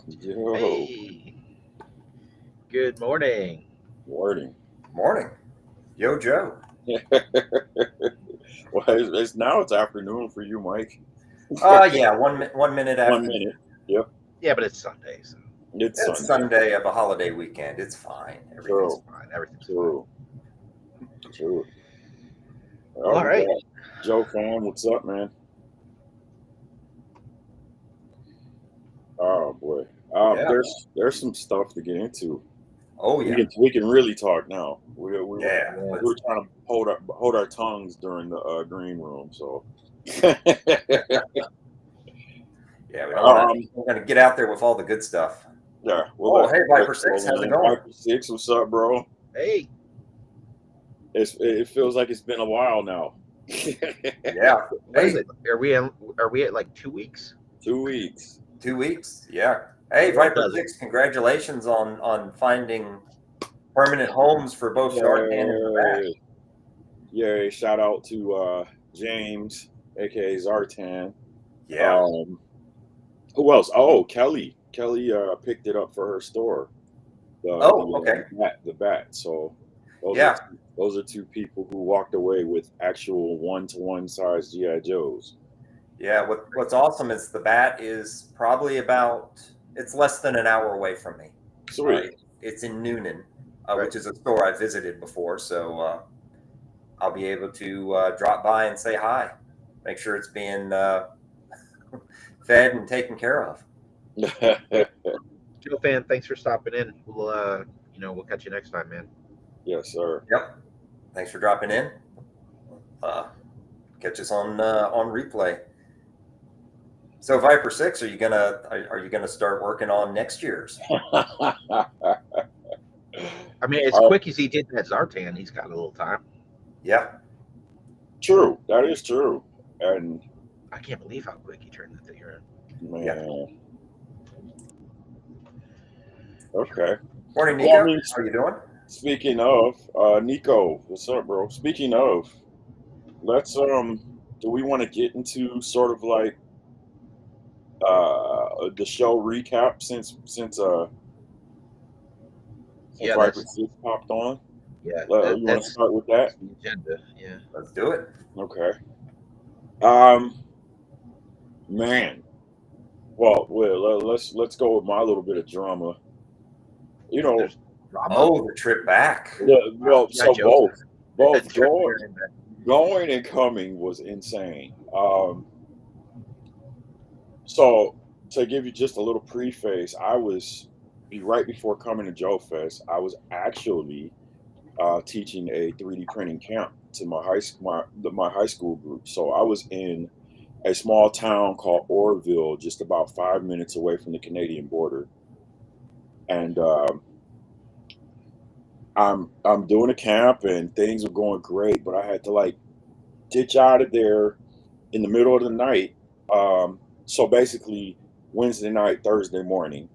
Yo, Hey, good morning. wording. Morning. Yo, Joe. Well, it's now it's afternoon for you, Mike. Yeah, 1 minute 1 after. minute. Yep, Yeah, but it's Sunday, so it's It's Sunday. Sunday of a holiday weekend. It's fine. Everything's True, it's fine. Everything's fine. true, true. All We right. got Joe fan. What's up, man? Oh boy. Yeah. There's some stuff to get into. Oh, We yeah. can really talk now. Yeah. We were Yes. trying to hold our tongues during the green room. So, Yeah. We don't want to. um, We're gonna get out there with all the good stuff. yeah, we'll Oh, hey, let's Viper Six, roll how's it in. going? Viper Six, what's up, bro? Hey, It feels like it's been a while now. Yeah. what is Hey, it? Are we at like 2 weeks? 2 weeks. 2 weeks. Yeah. Hey, That Viper does. Six, congratulations on finding permanent homes for both Zartan and the Bat. Yay. Yay. Shout out to James, aka Zartan. Yeah. Um, who else? Oh, Kelly. Kelly picked it up for her store. Oh, okay. The bat. So Yeah. those are two people who walked away with actual 1-to-1 size GI Joes. Yeah, what's awesome is the Bat is probably it's less than an hour away from me. Sweet. It's in Noonan, Right. which is a store I visited before, so I'll be able to drop by and say hi, make sure it's being fed and taken care of. Joe fan, thanks for stopping in. We'll catch you next time, man. Yes, sir. Yep. Thanks for dropping in. Uh, Catch us on replay. So Viper Six, are you gonna start working on next year's? I mean, as Uh, quick as he did that Zartan, he's got a little time. Yeah. True. That is true. And I can't believe how quick he turned the thing around. man, Yeah. okay. Morning, Well, I Nico. mean, How you doing? speaking of Nico, what's up, bro? Speaking of, let's do we want to get into sort of like the show recap since Yeah, Viper Six popped on? yeah, You want to start with that? that's the agenda. Yeah. Let's do it. Okay. Um, man. Let's go with my little bit of drama. You know, There's drama. Oh, the trip back. so G.I. both Trip going there and back. going and coming was insane. So to give you just a little preface, right before coming to Joe Fest, I was actually teaching a 3D printing camp to my high school group. So I was in a small town called Orville, just about 5 minutes away from the Canadian border, and I'm doing a camp and things are going great, but I had to like ditch out of there in the middle of the night. So basically, Wednesday night, Thursday morning,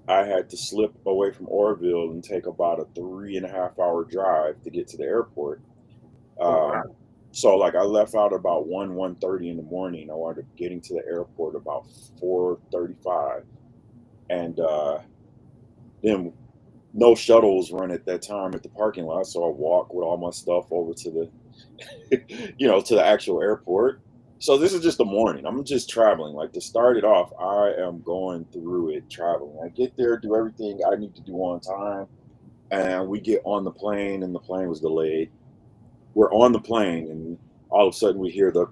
I had to slip away from Orville and take about a 3.5 hour drive to get to the airport. Oh, wow. So like I left out about 1:30 in the morning. I wound up getting to the airport about 4:35, and then no shuttles run at that time at the parking lot. So I walk with all my stuff over to to the actual airport. So this is just the morning. I'm just traveling. Like to start it off, I am going through it traveling. I get there, do everything I need to do on time, and we get on the plane, and the plane was delayed. We're on the plane, and all of a sudden we hear the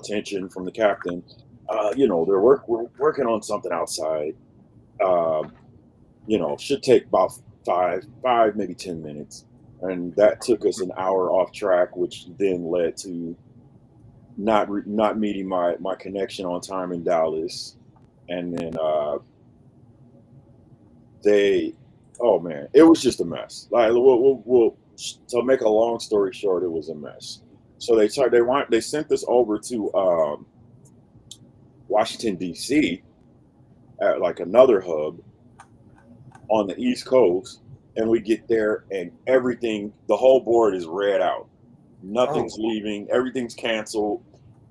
attention from the captain. We're working on something outside. Um, should take about five, maybe 10 minutes, and that took us an hour off track, which then led to not meeting my connection on time in Dallas, and then they, oh man, it was just a mess. Like we'll to make a long story short, it was a mess. So they sent this over to Washington D.C. at like another hub on the East Coast, and we get there and the whole board is read out. Nothing's Oh, leaving. Everything's canceled.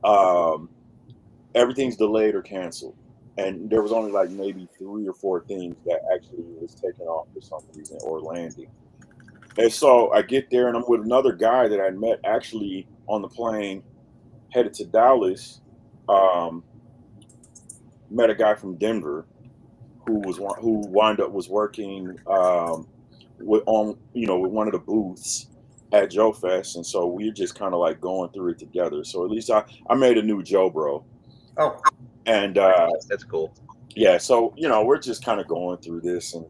Um, Everything's delayed or canceled. and there was only like maybe 3 or 4 things that actually was taken off for some reason or landing. And so I get there and I'm with another guy that I met actually on the plane headed to Dallas. Um, Met a guy from Denver who wound up was working with with one of the booths at Joe Fest, and so we're just kind of like going through it together. So at least I made a new Joe bro, Oh, and That's cool. yeah, so we're just kind of going through this, and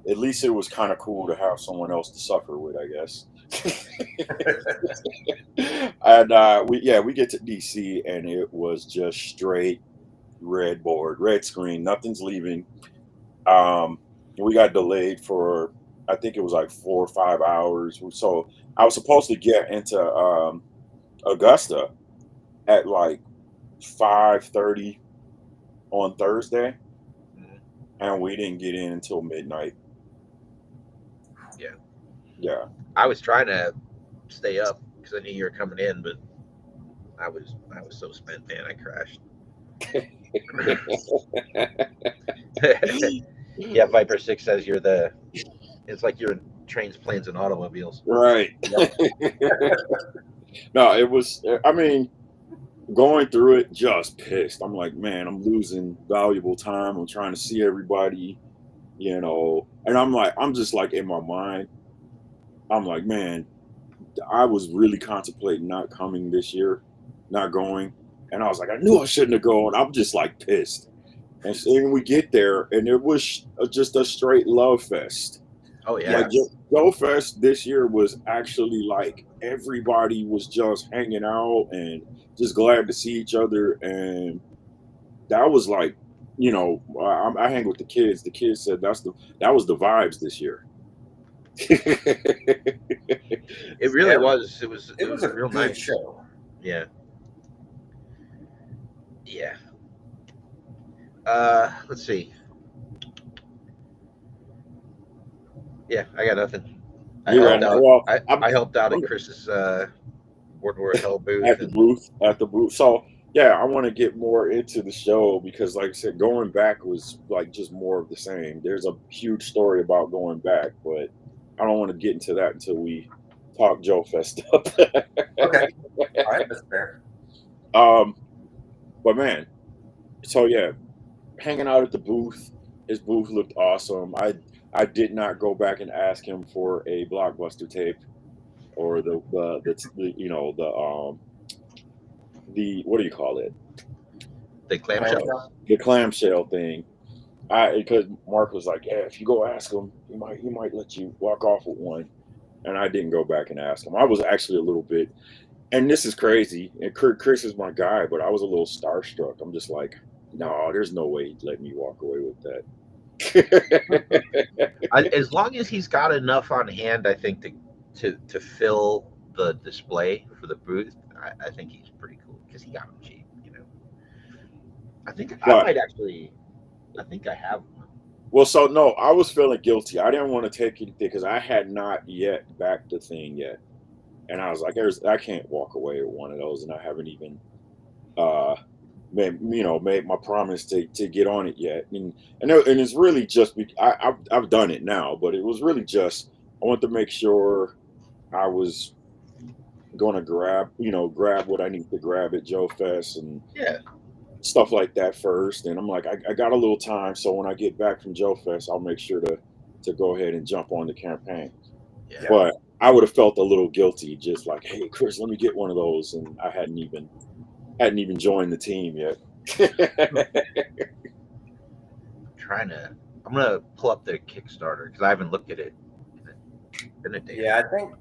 at least it was kind of cool to have someone else to suffer with, I guess. And we get to DC, and it was just straight red board, red screen, nothing's leaving. We got delayed for, I think it was like 4 or 5 hours. So I was supposed to get into Augusta at like 5:30 on Thursday, Mhm. and we didn't get in until midnight. Yeah. Yeah. I was trying to stay up because I knew you were coming in, but I was so spent, man. I crashed. Yeah, Viper 6 says you're the. It's like you're in trains, planes, and automobiles. Right. yep. No, it was. I mean, going through it, just pissed. I'm like, man, I'm losing valuable time. I'm trying to see everybody, and I'm just like in my mind. I'm like, man, I was really contemplating not coming this year, not going, and I was like, I knew I shouldn't have gone. I'm just like pissed. And so then we get there, and it was just a straight love fest. Oh yeah. Like Yes. Joe Fest this year was actually like everybody was just hanging out and just glad to see each other, and that was like, I hang with the kids. The kids said that was the vibes this year. It really Yeah, was. It it was was a real good nice. show. Yeah. Yeah. Let's see. Yeah, I got nothing. I You got helped Well, out. well. I helped out I'm at Chris's World War Hell booth, at the and booth so yeah, I want to get more into the show because like I said, going back was like just more of the same. There's a huge story about going back, but I don't want to get into that until we talk Joe Fest up. okay. All right, that's fair. um but man, so yeah, hanging out at the booth, his booth looked awesome. I did not go back and ask him for a Blockbuster tape or the what do you call it, the uh, clamshells. the clamshell thing. Because Mark was like, yeah, if you go ask him, he might let you walk off with one. And I didn't go back and ask him. I was actually a little bit, and this is crazy. And Chris is my guy, but I was a little starstruck. I'm just like, no, there's no way he'd let me walk away with that. As long as he's got enough on hand, I think to fill the display for the booth, I think he's pretty cool because he got them cheap. I think I But might actually. I think I have one. well, so no, I was feeling guilty. I didn't want to take anything because I had not yet backed the thing yet, and I was like, I can't walk away with one of those, and I haven't even uh made my promise to get on it yet, and it's really just I've done it now, but it was really just I want to make sure I was going to grab what I need to grab at Joe Fest and Yeah. stuff like that first, and I'm like I got a little time, so when I get back from Joe Fest, I'll make sure to go ahead and jump on the campaign. Yeah. Yeah. But I would have felt a little guilty, just like, hey Chris, let me get one of those, and I hadn't even joined the team yet. I'm gonna pull up the Kickstarter because I haven't looked at it in a day. Yeah, I think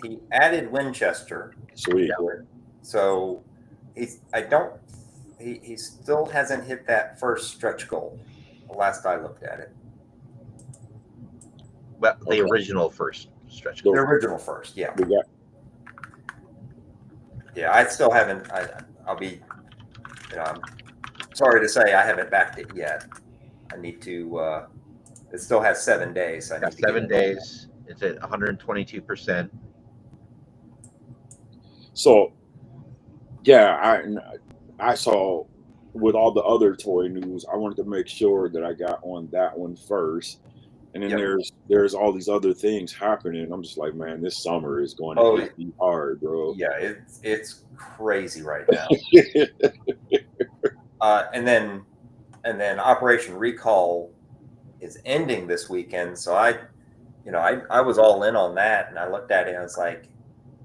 he added Winchester Sweet. to it. So he still hasn't hit that first stretch goal. The last I looked at it. Well, the Okay. original first stretch The goal. original first, yeah. We got Yeah, I still haven't I'll be I'm sorry to say I haven't backed it yet. I need to it still has 7 days. I need Got to get 7 it. days. It's at 122%. so yeah, I saw with all the other toy news, I wanted to make sure that I got on that one first. And then Yep. there's all these other things happening. I'm just like, man, this summer is going to Oh, hit me hard, bro. yeah, it's crazy right now. And then Operation Recall is ending this weekend, so I was all in on that, and I looked at it and I was like,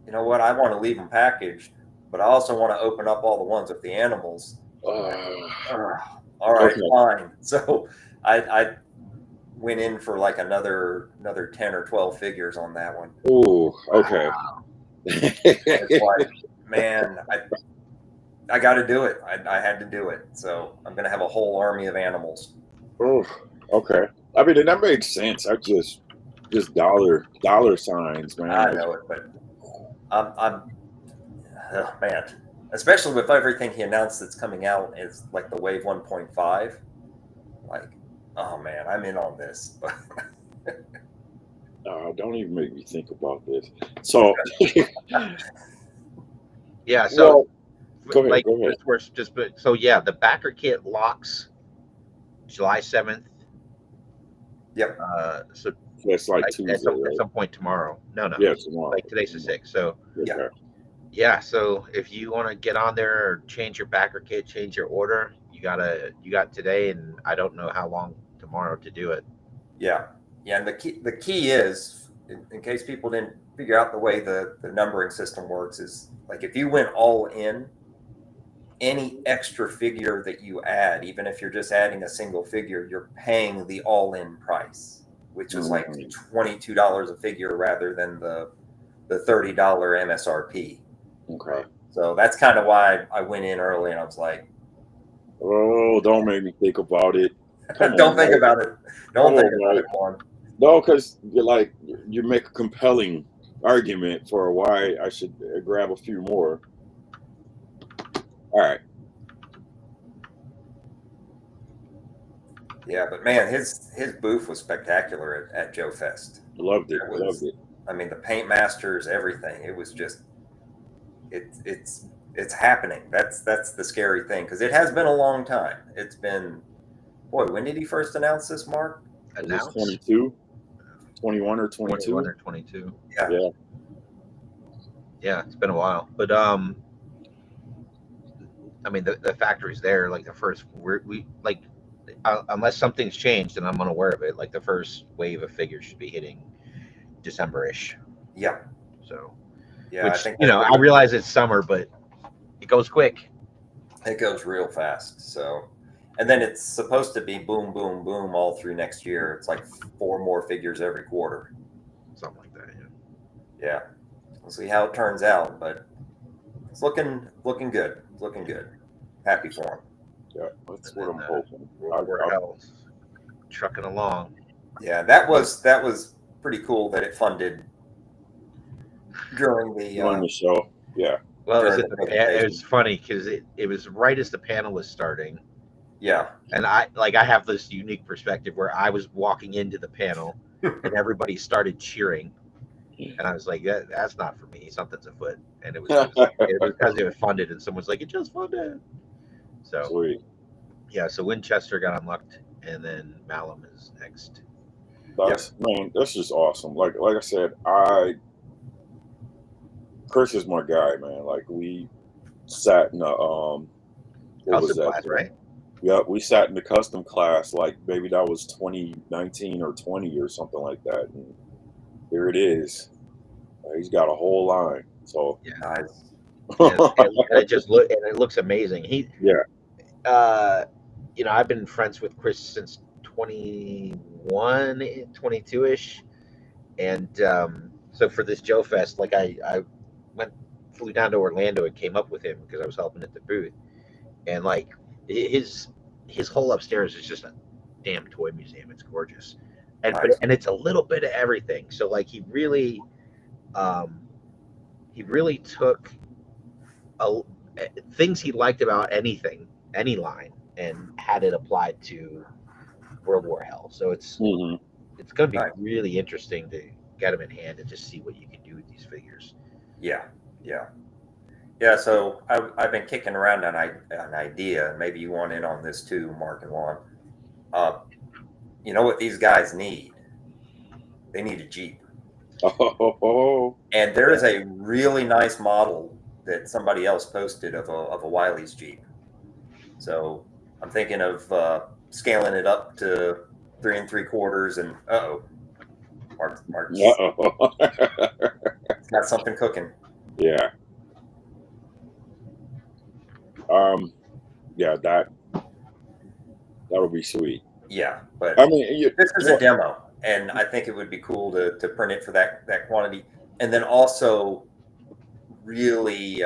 you know what, I want to leave them packaged, but I also want to open up all the ones with the animals. All right, Okay. fine. So I went in for like another 10 or 12 figures on that one. Oh, okay. Wow. It's like, man, I got to do it. I had to do it. So I'm gonna have a whole army of animals. Oh, okay. I mean, and that makes sense. I just dollar signs, man. I Like, know it, but I'm oh, man, especially with everything he announced that's coming out is like the Wave 1.5. Like, oh man, I'm in on this. don't even make me think about this. So, Yeah. So well, go ahead, like go ahead. so yeah, the backer kit locks July 7th. Yep. So That's like like Tuesday, at right? some point tomorrow. No, Yeah, tomorrow. like today's the 6th. So Okay. yeah, so if you want to get on there or change your backer kit, change your order, you got today, and I don't know how long tomorrow to do it. Yeah. And the key is, in case people didn't figure out the way the numbering system works, is like if you went all in, any extra figure that you add, even if you're just adding a single figure, you're paying the all-in price, which is like $22 a figure rather than the $30 MSRP. Okay. So that's kind of why I went in early, and I was like, Oh, don't make me think about it. Come don't on, think Mike. about it. Come Don't think on, about Mike. it, Juan. No, because you make a compelling argument for why I should grab a few more. All right. Yeah, but man, his booth was spectacular at Joe Fest. Loved it. It Loved was, it. I mean, the paint masters, everything. It was just, it's happening. That's the scary thing, because it has been a long time. It's been, boy, when did he first announce this, Mark? Was this Announce 22, 21 or 22? 21 or 22. Yeah. Yeah. Yeah, it's been a while, but I mean the factory's there. Like the first, we like unless something's changed and I'm unaware of it. Like the first wave of figures should be hitting December-ish. Yeah. So, Yeah, I which think I realize it's summer, but it goes quick. it goes real fast. So, and then it's supposed to be boom, boom, boom all through next year. It's like 4 more figures every quarter. Something like that. Yeah. Yeah, we'll see how it turns out, but it's looking good. It's looking good. Happy for him. Yeah. That's And what I'm then, hoping. We're hell's trucking along. Yeah, that was pretty cool that it funded during On the the show. Yeah. Well, during the it presentation. was funny because it was right as the panel was starting, Yeah. and I have this unique perspective where I was walking into the panel and everybody started cheering, and I was like, that's not for me. Something's afoot, and it was because it was funded, and someone's like, it just funded. So Sweet. yeah, so Winchester got unlocked, and then Malum is next. Man, that's just awesome. Like I said, Chris is my guy, man. Like we sat in a what was Custom that? class, right? Yeah, we sat in the custom class, like maybe that was 2019 or 20 or something like that. And here it is. He's got a whole line. So Nice. And it looks amazing. Yeah. I've been friends with Chris since 21, 22 ish, and so for this Joe Fest, like I flew down to Orlando and came up with him because I was helping at the booth, and like his whole upstairs is just a damn toy museum. It's gorgeous, and Nice. and it's a little bit of everything. So like he really took things he liked about any line, and had it applied to World War Hell. So it's Mhm. it's going to be Nice. really interesting to get them in hand and just see what you can do with these figures. Yeah. Yeah. Yeah, so I've been kicking around an idea. Maybe you want in on this too, Mark and Juan. You know what these guys need? They need a Jeep. Oh, And there is a really nice model that somebody else posted of a Wiley's Jeep. So I'm thinking of scaling it up to 3 3/4, and Mark's uh-oh. got something cooking. Yeah. Yeah, that'll be sweet. Yeah, but I mean, this is a demo, and I think it would be cool to print it for that quantity, and then also really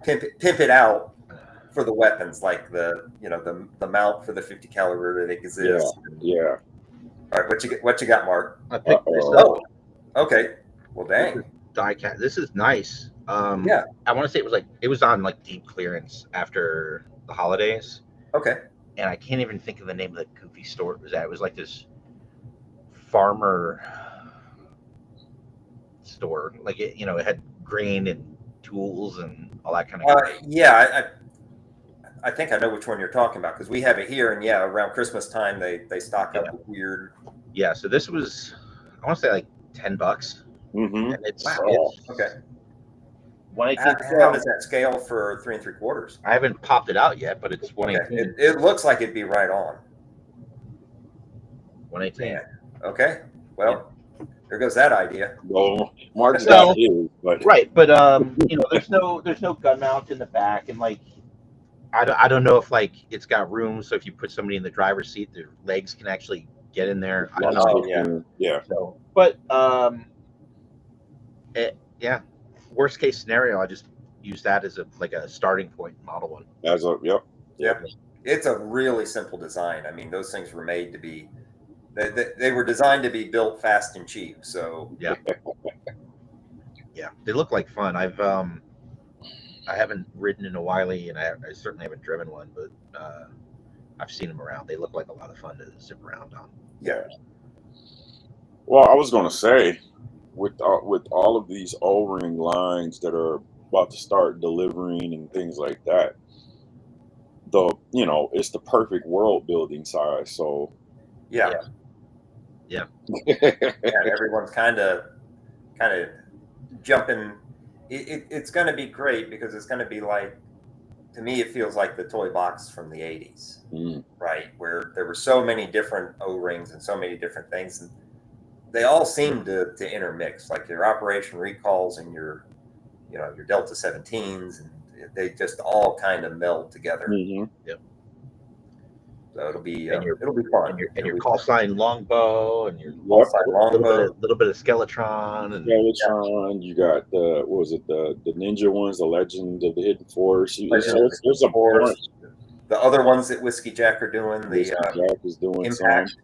pimp it out for the weapons, like the mount for the 50 caliber that exists. yeah. All right, what you got, Mark? I picked this Oh, up. okay. Well, dang. Die-cast. This is nice. Yeah. I want to say it was on like deep clearance after the holidays. Okay. And I can't even think of the name of the goofy store it was at. It was like this farmer store. Like it had grain and tools and all that kind of stuff. Yeah, I think I know which one you're talking about, because we have it here, and yeah, around Christmas time they stock up with weird. Yeah, so this was, I want to say like $10. Mm-hmm. And it's okay. 118. How does that scale for 3 3/4? I haven't popped it out yet, but it's 118. Okay. It looks like it'd be right on. 118. Yeah. Okay. Well, there goes that idea. Well, Mark's got his, but right, but there's no gun mount in the back, and like I don't know if like it's got room, so if you put somebody in the driver's seat, their legs can actually get in there. I don't know. Oh, yeah. So, but yeah. Worst case scenario, I just use that as a starting point, model one. Yep. It's a really simple design. I mean, those things were made to be. They were designed to be built fast and cheap. So yeah, they look like fun. I haven't ridden in a Wiley, and I certainly haven't driven one, but I've seen them around. They look like a lot of fun to zip around on. Yeah. Well, I was going to say, with all of these O-ring lines that are about to start delivering and things like that, it's the perfect world building size. So yeah. Everyone's kind of jumping. It's going to be great, because it's going to be like, to me, it feels like the toy box from the 80s, right? Where there were so many different O-rings and so many different things, and they all seem to intermix, like your Operation Recalls and your Delta 17s, and they just all kind of meld together. Yep. So it'll be fun. And your call sign longbow, and your call sign longbow, little bit of Skeletron, and you got the ninja ones, the Legend of the Hidden Force. There's a bunch. The other ones that Whiskey Jack are doing, Whiskey Jack is doing Impact.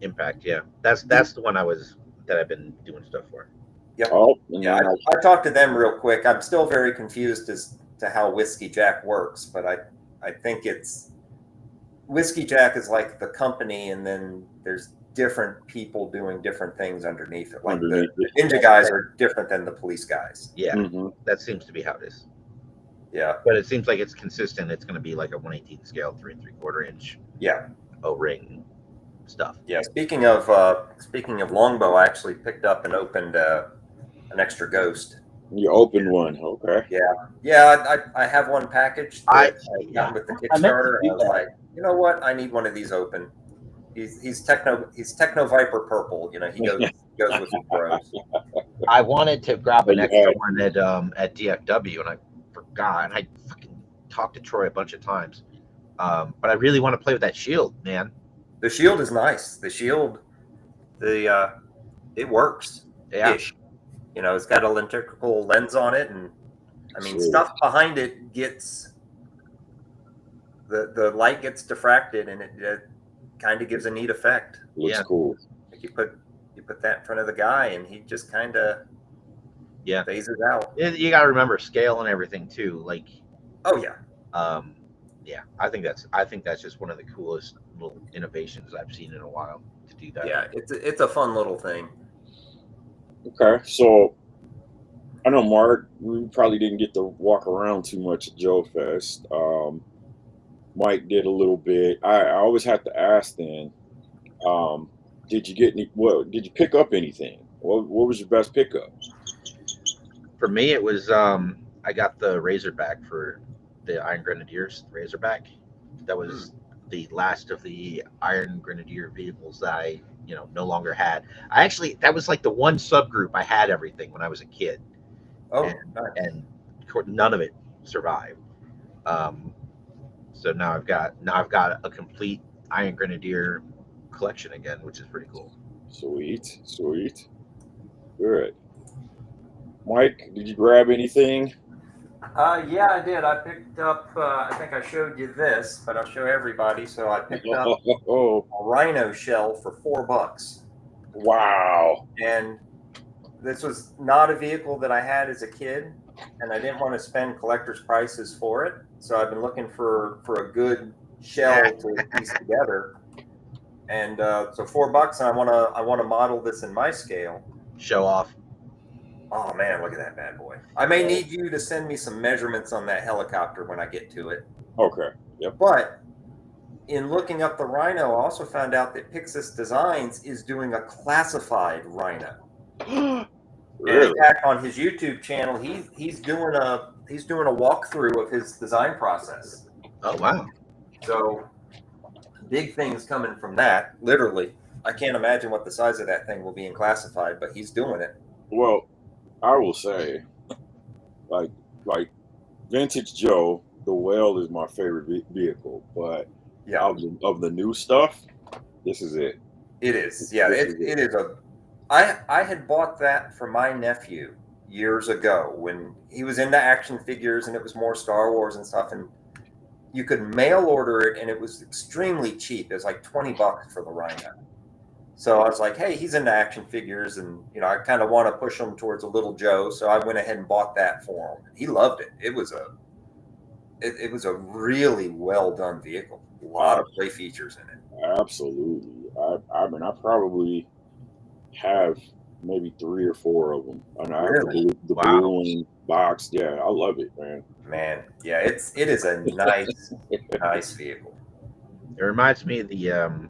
Impact, yeah, that's the one that I've been doing stuff for. Yep. I talked to them real quick. I'm still very confused as to how Whiskey Jack works, but I think it's Whiskey Jack is like the company, and then there's different people doing different things underneath it. Like the ninja guys are different than the police guys. Yeah, that seems to be how it is. Yeah, but it seems like it's consistent. It's going to be like a 1/18 scale, 3 3/4 inch. Yeah, O-ring stuff. Yeah. Speaking of longbow, I actually picked up and opened an extra Ghost. You opened one, okay? Yeah. I have one package. I got with the Kickstarter. I was like, you know what? I need one of these open. He's Techno Viper purple. He goes with the bros. I wanted to grab an extra one at DFW, and I forgot. And I fucking talked to Troy a bunch of times, but I really want to play with that shield, man. The shield is nice. The shield, it works. Yeah. It's got a electrical lens on it, and I mean, stuff behind it gets the light gets diffracted, and it kind of gives a neat effect. Looks cool. Like you put that in front of the guy, and he just kind of phases out. You got to remember scale and everything too. Like, oh yeah, I think that's just one of the coolest little innovations I've seen in a while to do that. Yeah, it's a fun little thing. Okay, so I know, Mark, we probably didn't get to walk around too much at Joe Fest. Mike did a little bit. I always have to ask then, um, did you get any, what, did you pick up anything? What was your best pickup? For me, it was I got the Razorback for the Iron Grenadiers Razorback. That Hmm. was the last of the Iron Grenadier vehicles that I no longer had. I actually that was like the one subgroup I had everything when I was a kid, and Oh, nice. and none of it survived. Um, so now I've got a complete Iron Grenadier collection again, which is pretty cool. Sweet, sweet. Good. Mike, did you grab anything? Yeah, I did. I picked up. I think I showed you this, but I'll show everybody. So I picked up Oh, a rhino shell for $4, wow. and this was not a vehicle that I had as a kid, and I didn't want to spend collector's prices for it. So I've been looking for a good shell to piece together, and so $4, and I want to model this in my scale. Show off. Oh man, look at that bad boy! I may need you to send me some measurements on that helicopter when I get to it. Okay. Yep. But in looking up the Rhino, I also found out that Pixis Designs is doing a classified Rhino. And in Really? fact, on his YouTube channel, he's doing a walkthrough of his design process. Oh wow. So big things coming from that. Literally, I can't imagine what the size of that thing will be in classified, but he's doing it. Well, I will say, like, like vintage Joe, the Whale is my favorite vehicle, but Yeah, of the new stuff, this is it. it is. Yeah, This it, is it it. is a. I had bought that for my nephew years ago when he was into action figures and it was more Star Wars and stuff, and you could mail order it and it was extremely cheap. It was like $20 for the Rhino. So I was like, hey, he's into action figures, and I kind of want to push him towards a little Joe. So I went ahead and bought that for him. He loved it. It was a really well done vehicle. A lot Uh, of great features in it. Absolutely. I mean, I probably have maybe three or four of them, and I have Really, the Wow. blue one boxed. Yeah, I love it, man. man. Yeah, it is a nice vehicle. It reminds me of the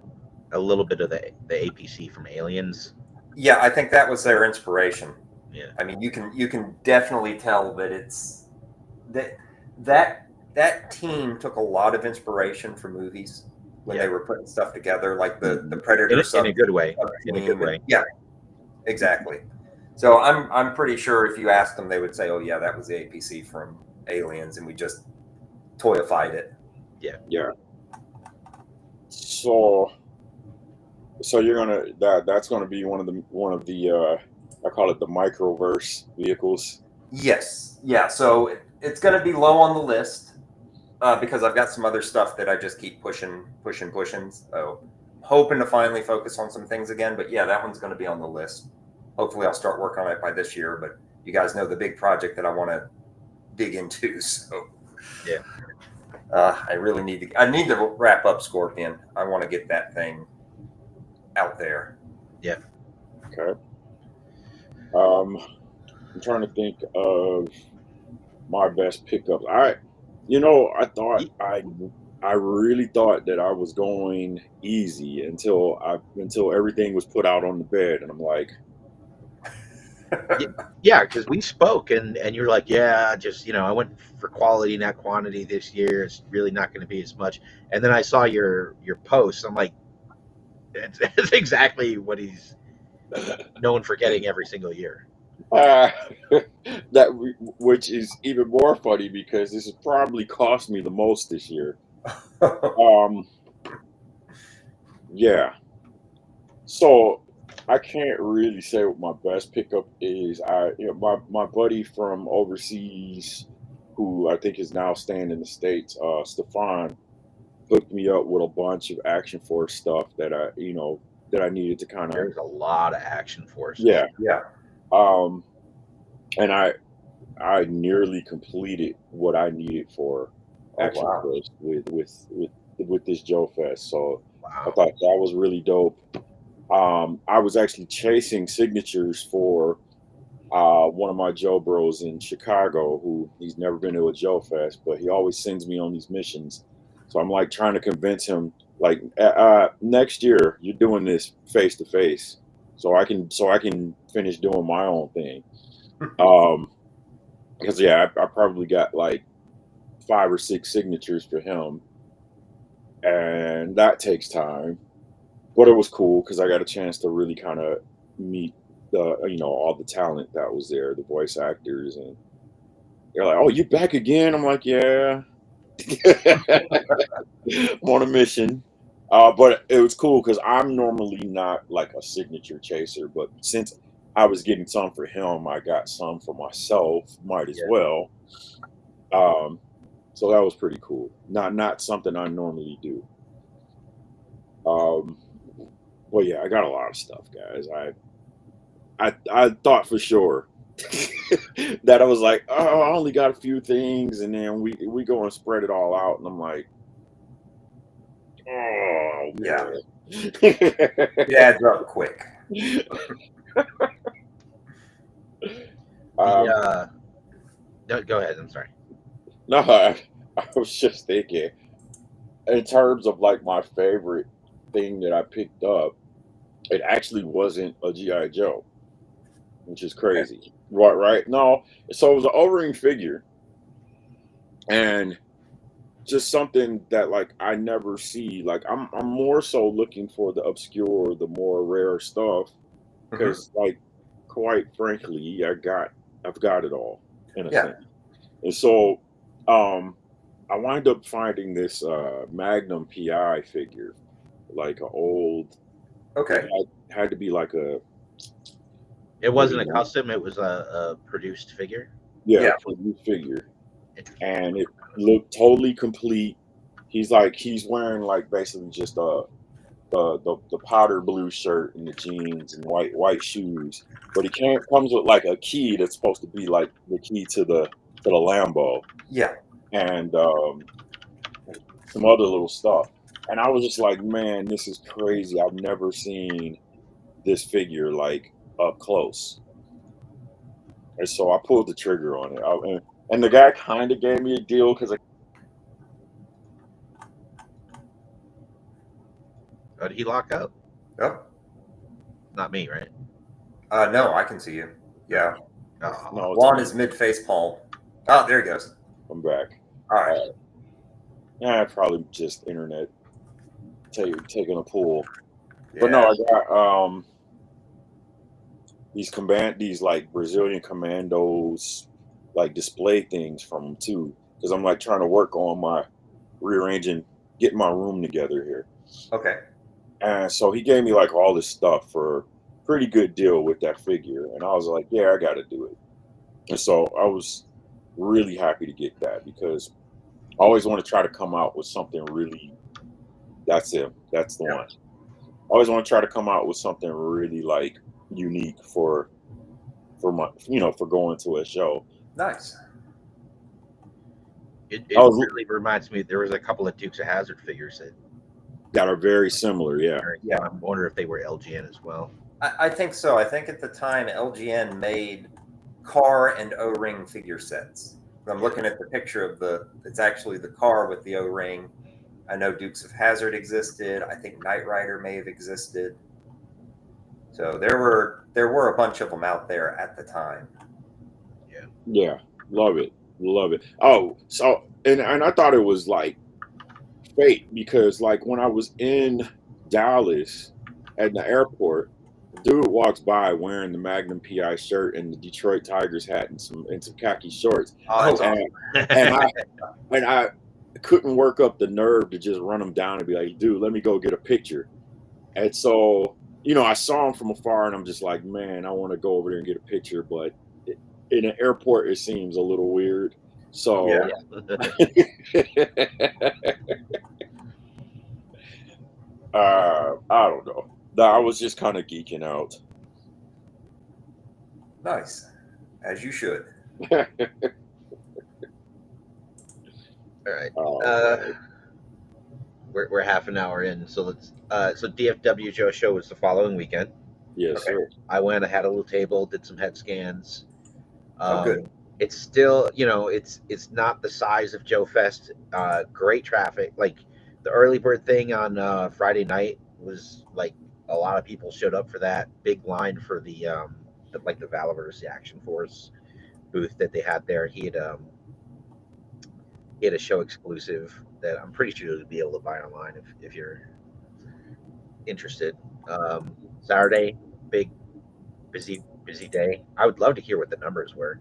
a little bit of the APC from Aliens. Yeah, I think that was their inspiration. Yeah. I mean, you can definitely tell that it's that that team took a lot of inspiration from movies when Yeah. they were putting stuff together, like the Mhm. Predator In a good way. sub In a good team, and way. yeah, exactly. So I'm pretty sure if you asked them, they would say, "Oh yeah, that was the APC from Aliens, and we just toyified it." Yeah. So, so you're gonna that's gonna be one of the I call it the microverse vehicles. Yes, yeah. So it's going to be low on the list because I've got some other stuff that I just keep pushing. So hoping to finally focus on some things again. But yeah, that one's going to be on the list. Hopefully, I'll start working on it by this year. But you guys know the big project that I want to dig into. So Yeah. I really need to wrap up Scorpion. I want to get that thing out there. Yeah. Okay. I'm trying to think of my best pickups. I thought I really thought that I was going easy until everything was put out on the bed, and I'm like, Yeah, because we spoke and you were like, yeah, just I went for quality, not quantity this year. It's really not going to be as much. And then I saw your post. I'm like, it's exactly what he's known for getting every single year. uh, which is even more funny because this has probably cost me the most this year. Um, yeah. So I can't really say what my best pickup is. My buddy from overseas, who I think is now staying in the States, Stefan, hooked me up with a bunch of Action Force stuff that I needed to kind of, There's a lot of action forces. yeah. Yeah. Um, and I nearly completed what I needed for Oh Action wow. Force with this Joe Fest. So I Wow. thought that was really dope. I was actually chasing signatures for one of my Joe bros in Chicago, who he's never been to a Joe Fest, but he always sends me on these missions. So I'm like trying to convince him, like, next year you're doing this face to face, so I can finish doing my own thing. Because yeah, I probably got like 5 or 6 signatures for him, and that takes time. But it was cool because I got a chance to really kind of meet the all the talent that was there, the voice actors, and they're like, "Oh, you back again?" I'm like, "Yeah, I'm on a mission." But it was cool because I'm normally not like a signature chaser, but since I was getting some for him, I got some for myself. Might as Yeah. well. Um, so that was pretty cool. Not something I normally do. Um, well, yeah, I got a lot of stuff, guys. I thought for sure that I was like, oh, I only got a few things, and then we go and spread it all out, and I'm like, oh Yeah. man. It adds up quick. No, go ahead. I'm sorry. No, I was just thinking in terms of like my favorite thing that I picked up, it actually wasn't a G.I. Joe, which is Okay. crazy. Right? No, so it was an O-ring figure, and just something that like I never see. Like I'm more so looking for the obscure, the more rare stuff, Mhm. because like quite frankly, I've got it all in a Yeah. sense. And so I wind up finding this Magnum PI figure, like an old. It Okay. had to be like a It what do wasn't a you know? custom. It was a produced figure. Yeah, Yeah. produced figure, Interesting. and it looked totally complete. He's wearing like basically just the powder blue shirt and the jeans and white shoes. But he comes with like a key that's supposed to be like the key to the Lambo Yeah. and some other little stuff. And I was just like, man, this is crazy. I've never seen this figure like up close. And so I pulled the trigger on it. And the guy kind of gave me a deal because Oh, did he lock up? Oh. Not me, right? No, I can see you. Yeah. Oh, no, it's Juan me. is mid face palm. Oh, there he goes. I'm back. All right. Yeah, probably just internet taking a pull. But no, Yeah. I got these like Brazilian commandos like display things from them too, because I'm like trying to work on my rearranging, getting my room together here. Okay. And so he gave me like all this stuff for a pretty good deal with that figure, and I was like, yeah, I got to do it. And so I was really happy to get that because I always want to try to come out with something really. That's it. That's the Yeah. one. I always want to try to come out with something really like unique for my for going to a show. Nice. it I was really reminds me. There was a couple of Dukes of Hazzard figures that are very similar, yeah. Yeah. I wonder if they were LGN as well. I think so. I think at the time LGN made car and O-ring figure sets. I'm looking at the picture of it's actually the car with the O-ring. I know Dukes of Hazzard existed. I think Knight Rider may have existed. So there were a bunch of them out there at the time. Yeah, love it, love it. Oh, so and I thought it was like fate because like when I was in Dallas at the airport, the dude walks by wearing the Magnum PI shirt and the Detroit Tigers hat and some khaki shorts, Oh, that's and and I couldn't work up the nerve to just run him down and be like, dude, let me go get a picture. And so I saw him from afar, and I'm just like, man, I want to go over there and get a picture, but in an airport, it seems a little weird. So Yeah. I don't know. I was just kind of geeking out. Nice. As you should. All right. Man. We're half an hour in, so let's. So DFW Joe show is the following weekend. Yes, Okay. sir. I went, I had a little table, did some head scans. Oh, good. It's still, it's not the size of Joe Fest. Great traffic. Like the early bird thing on Friday night was like a lot of people showed up for that. Big line for the Valor's, the Action Force booth that they had there. He had a show exclusive that I'm pretty sure you'll be able to buy online if you're interested. Saturday, big busy day. I would love to hear what the numbers were,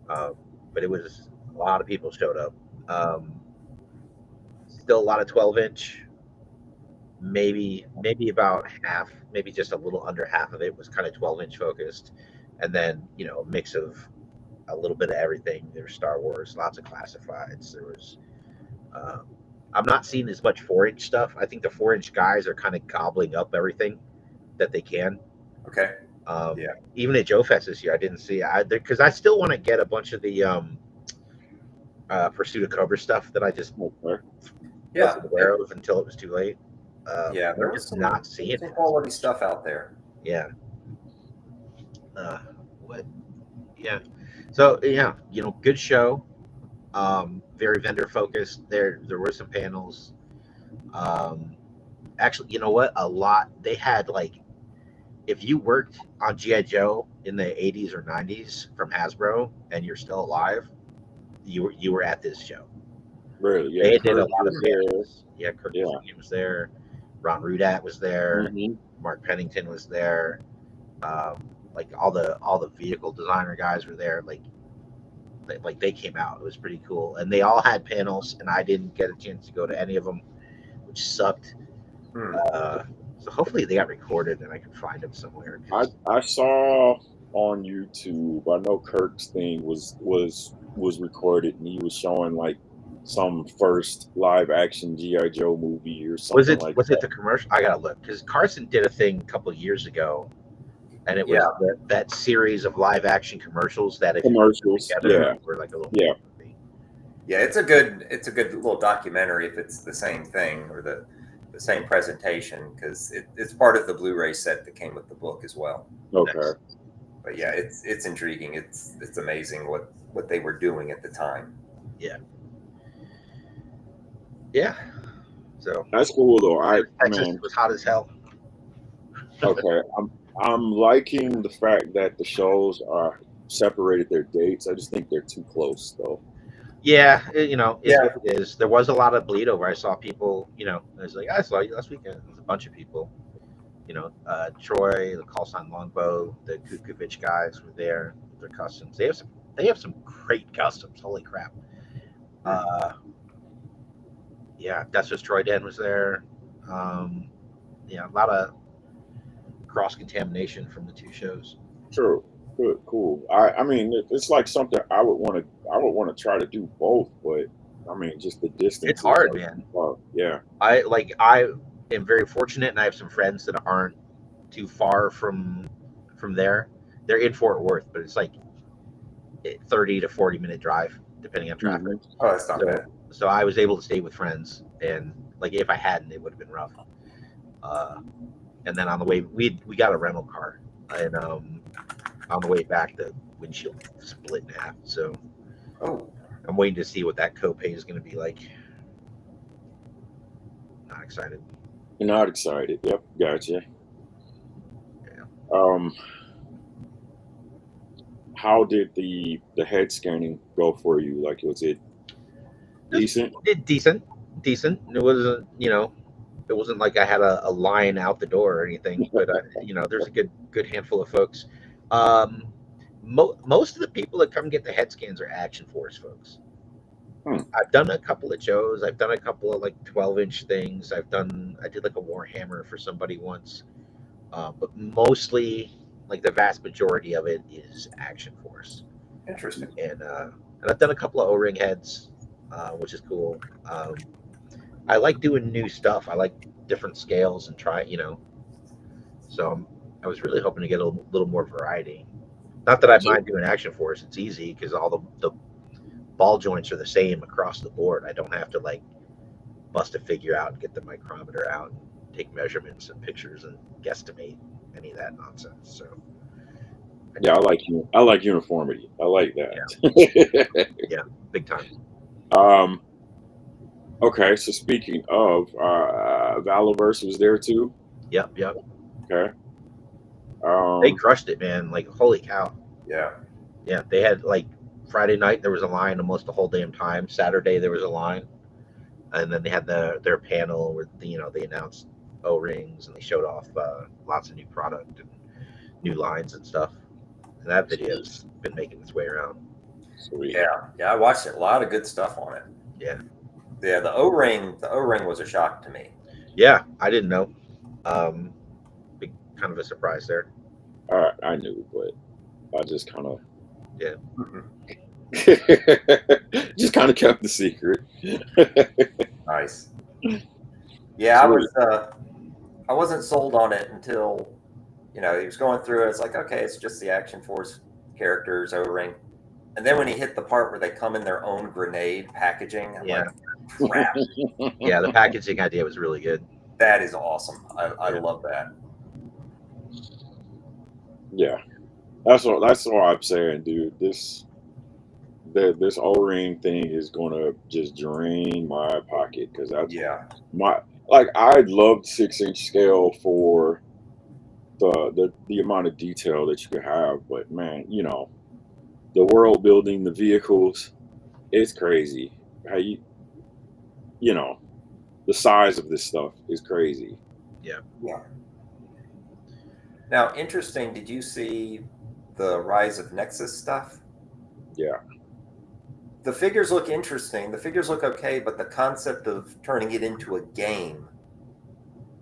um, but it was a lot of people showed up. Um, Still a lot of 12-inch. Maybe about half, maybe just a little under half of it was kind of 12-inch focused, and then a mix of a little bit of everything. There was Star Wars, lots of classifieds. There was um, I'm not seeing as much 4-inch stuff. I think the 4-inch guys are kind of gobbling up everything that they can. Okay. Yeah. Even at Joe Fest this year, I didn't see because I still want to get a bunch of the Pursuit of Cobra stuff that I just Okay. Yeah. wasn't aware of until it was too late. Yeah. There I'm was just not some seeing it. quality stuff out there. Yeah. What? Yeah. So yeah, good show. Very vendor focused. There were some panels. Actually, you know what? A lot. They had like, if you worked on G.I. Joe in the 80s or 90s from Hasbro and you're still alive, you were at this show. Really? Yeah. They did a Kurt lot of was there. panels. Yeah, Kirk Yeah. was there. Ron Rudat was there. Hmm. Mark Pennington was there. Like all the vehicle designer guys were there. Like they came out. It was pretty cool, and they all had panels, and I didn't get a chance to go to any of them, which sucked. Hmm. So hopefully they got recorded and I can find them somewhere. I saw on YouTube. I know Kirk's thing was recorded, and he was showing like some first live action GI Joe movie or Was something it like was it that. the commercial? I gotta look because Carson did a thing a couple of years ago, and it was Yeah. that series of live action commercials that if you put them Commercials. together Yeah. were like a little Yeah. movie. Yeah. It's a good little documentary if it's the same thing or the same presentation because it's part of the Blu-ray set that came with the book as well. Okay. Nice. But yeah, it's intriguing. It's amazing what they were doing at the time. Yeah. So That's cool though. Texas Man. was hot as hell. Okay. I'm liking the fact that the shows are separated their dates. I just think they're too close though. Yeah, it's Yeah. what it is. There was a lot of bleed over. I saw people, I was like, I saw you last weekend. There was a bunch of people, Troy, the call sign Longbow, the Kukovic guys were there with their customs. They have some great customs. Holy crap. Yeah, that's just Troy Den was there. Yeah, a lot of cross contamination from the two shows. True. Good. Cool. I mean, it's like something I would want to try to do both, but I mean, just the distance. It's hard, like, man. yeah. I am very fortunate, and I have some friends that aren't too far from there. They're in Fort Worth, but it's like 30 to 40-minute drive, depending on traffic. Mhm. Oh, that's not bad. So I was able to stay with friends, and like if I hadn't, it would have been rough. And then on the way, we got a rental car, and on the way back, the windshield split in half. So Oh, I'm waiting to see what that copay is going to be like. Not excited. You're not excited. Yep. Gotcha. Yeah. How did the head scanning go for you? Like, was it decent? Decent. It wasn't, it wasn't like I had a line out the door or anything, but there's a good handful of folks. Most of the people that come get the head scans are Action Force folks. I've done a couple of shows. I've done a couple of like 12-inch things. I did like a Warhammer for somebody once, but mostly like the vast majority of it is Action Force. interesting. And I've done a couple of O-ring heads, which is cool. I like doing new stuff. I like different scales and try, So I was really hoping to get a little more variety. Not that I mind doing Action Force. It's easy because all the ball joints are the same across the board. I don't have to like bust a figure out and get the micrometer out and take measurements and pictures and guesstimate. any of that nonsense. So Yeah, I like uniformity. I like that. yeah, big time. um. Okay, so speaking of, Valorverse was there too. Yep, yep. Okay. They Um. crushed it, man. Like holy cow. Yeah. Yeah, they had like Friday night there was a line almost the whole damn time. Saturday there was a line, and then they had their panel where they announced O-rings and they showed off lots of new product and new lines and stuff. And that video's been making its way around. Sweet. Yeah. I watched it. A lot of good stuff on it. Yeah, Yeah. The O-ring was a shock to me. yeah. I didn't know. Big kind of a surprise there. I knew, but I just kind of Yeah, just kind of kept the secret. Nice. Yeah, Sweet. I wasn't sold on it until he was going through it. It's like, okay, it's just the Action Force characters O-ring. And then when he hit the part where they come in their own grenade packaging, I'm yeah, like, crap, yeah. The packaging idea was really good. that is awesome. I Yeah. love that. Yeah, that's what I'm saying, dude. This O-ring thing is gonna just drain my pocket because that's Yeah. I'd love 6-inch scale for the amount of detail that you could have, but man, the world building, the vehicles, it's crazy. How the size of this stuff is crazy. Yeah. Yeah. Now, interesting, did you see the Rise of Nexus stuff? Yeah. The figures look interesting. The figures look okay, but the concept of turning it into a game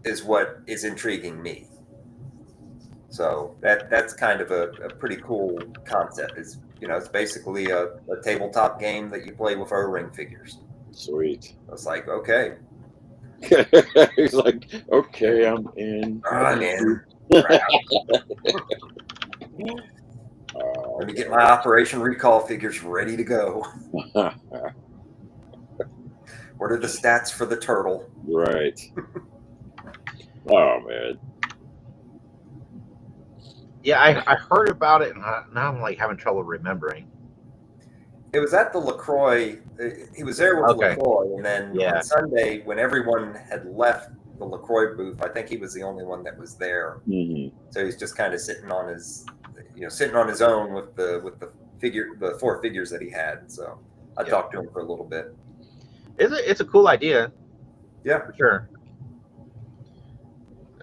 is what is intriguing me. So that's kind of a pretty cool concept. It's basically a tabletop game that you play with O-ring figures. Sweet. It's like, okay, He's like, okay, I'm in. I'm in. Let me get my Operation Recall figures ready to go. What are the stats for the turtle? Right. Oh man. Yeah, I heard about it, and now I'm like having trouble remembering. It was at the LaCroix. He was there with Okay. LaCroix, and then Yeah. on Sunday, when everyone had left the LaCroix booth, I think he was the only one that was there. Mm-hmm. So he's just kind of sitting on his own with the 4 figures that he had. So I talked to him for a little bit. It's a cool idea. Yeah, for sure.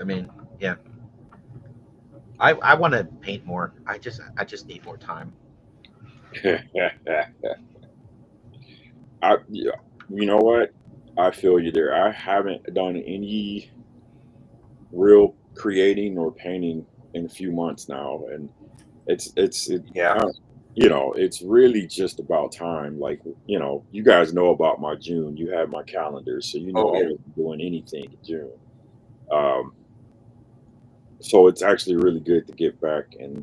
I mean, yeah. I want to paint more. I just need more time. You know what? I feel you there. I haven't done any real creating or painting in a few months now, and it's really just about time. Like, you guys know about my June. You have my calendar, so I wasn't doing anything in June. So it's actually really good to get back and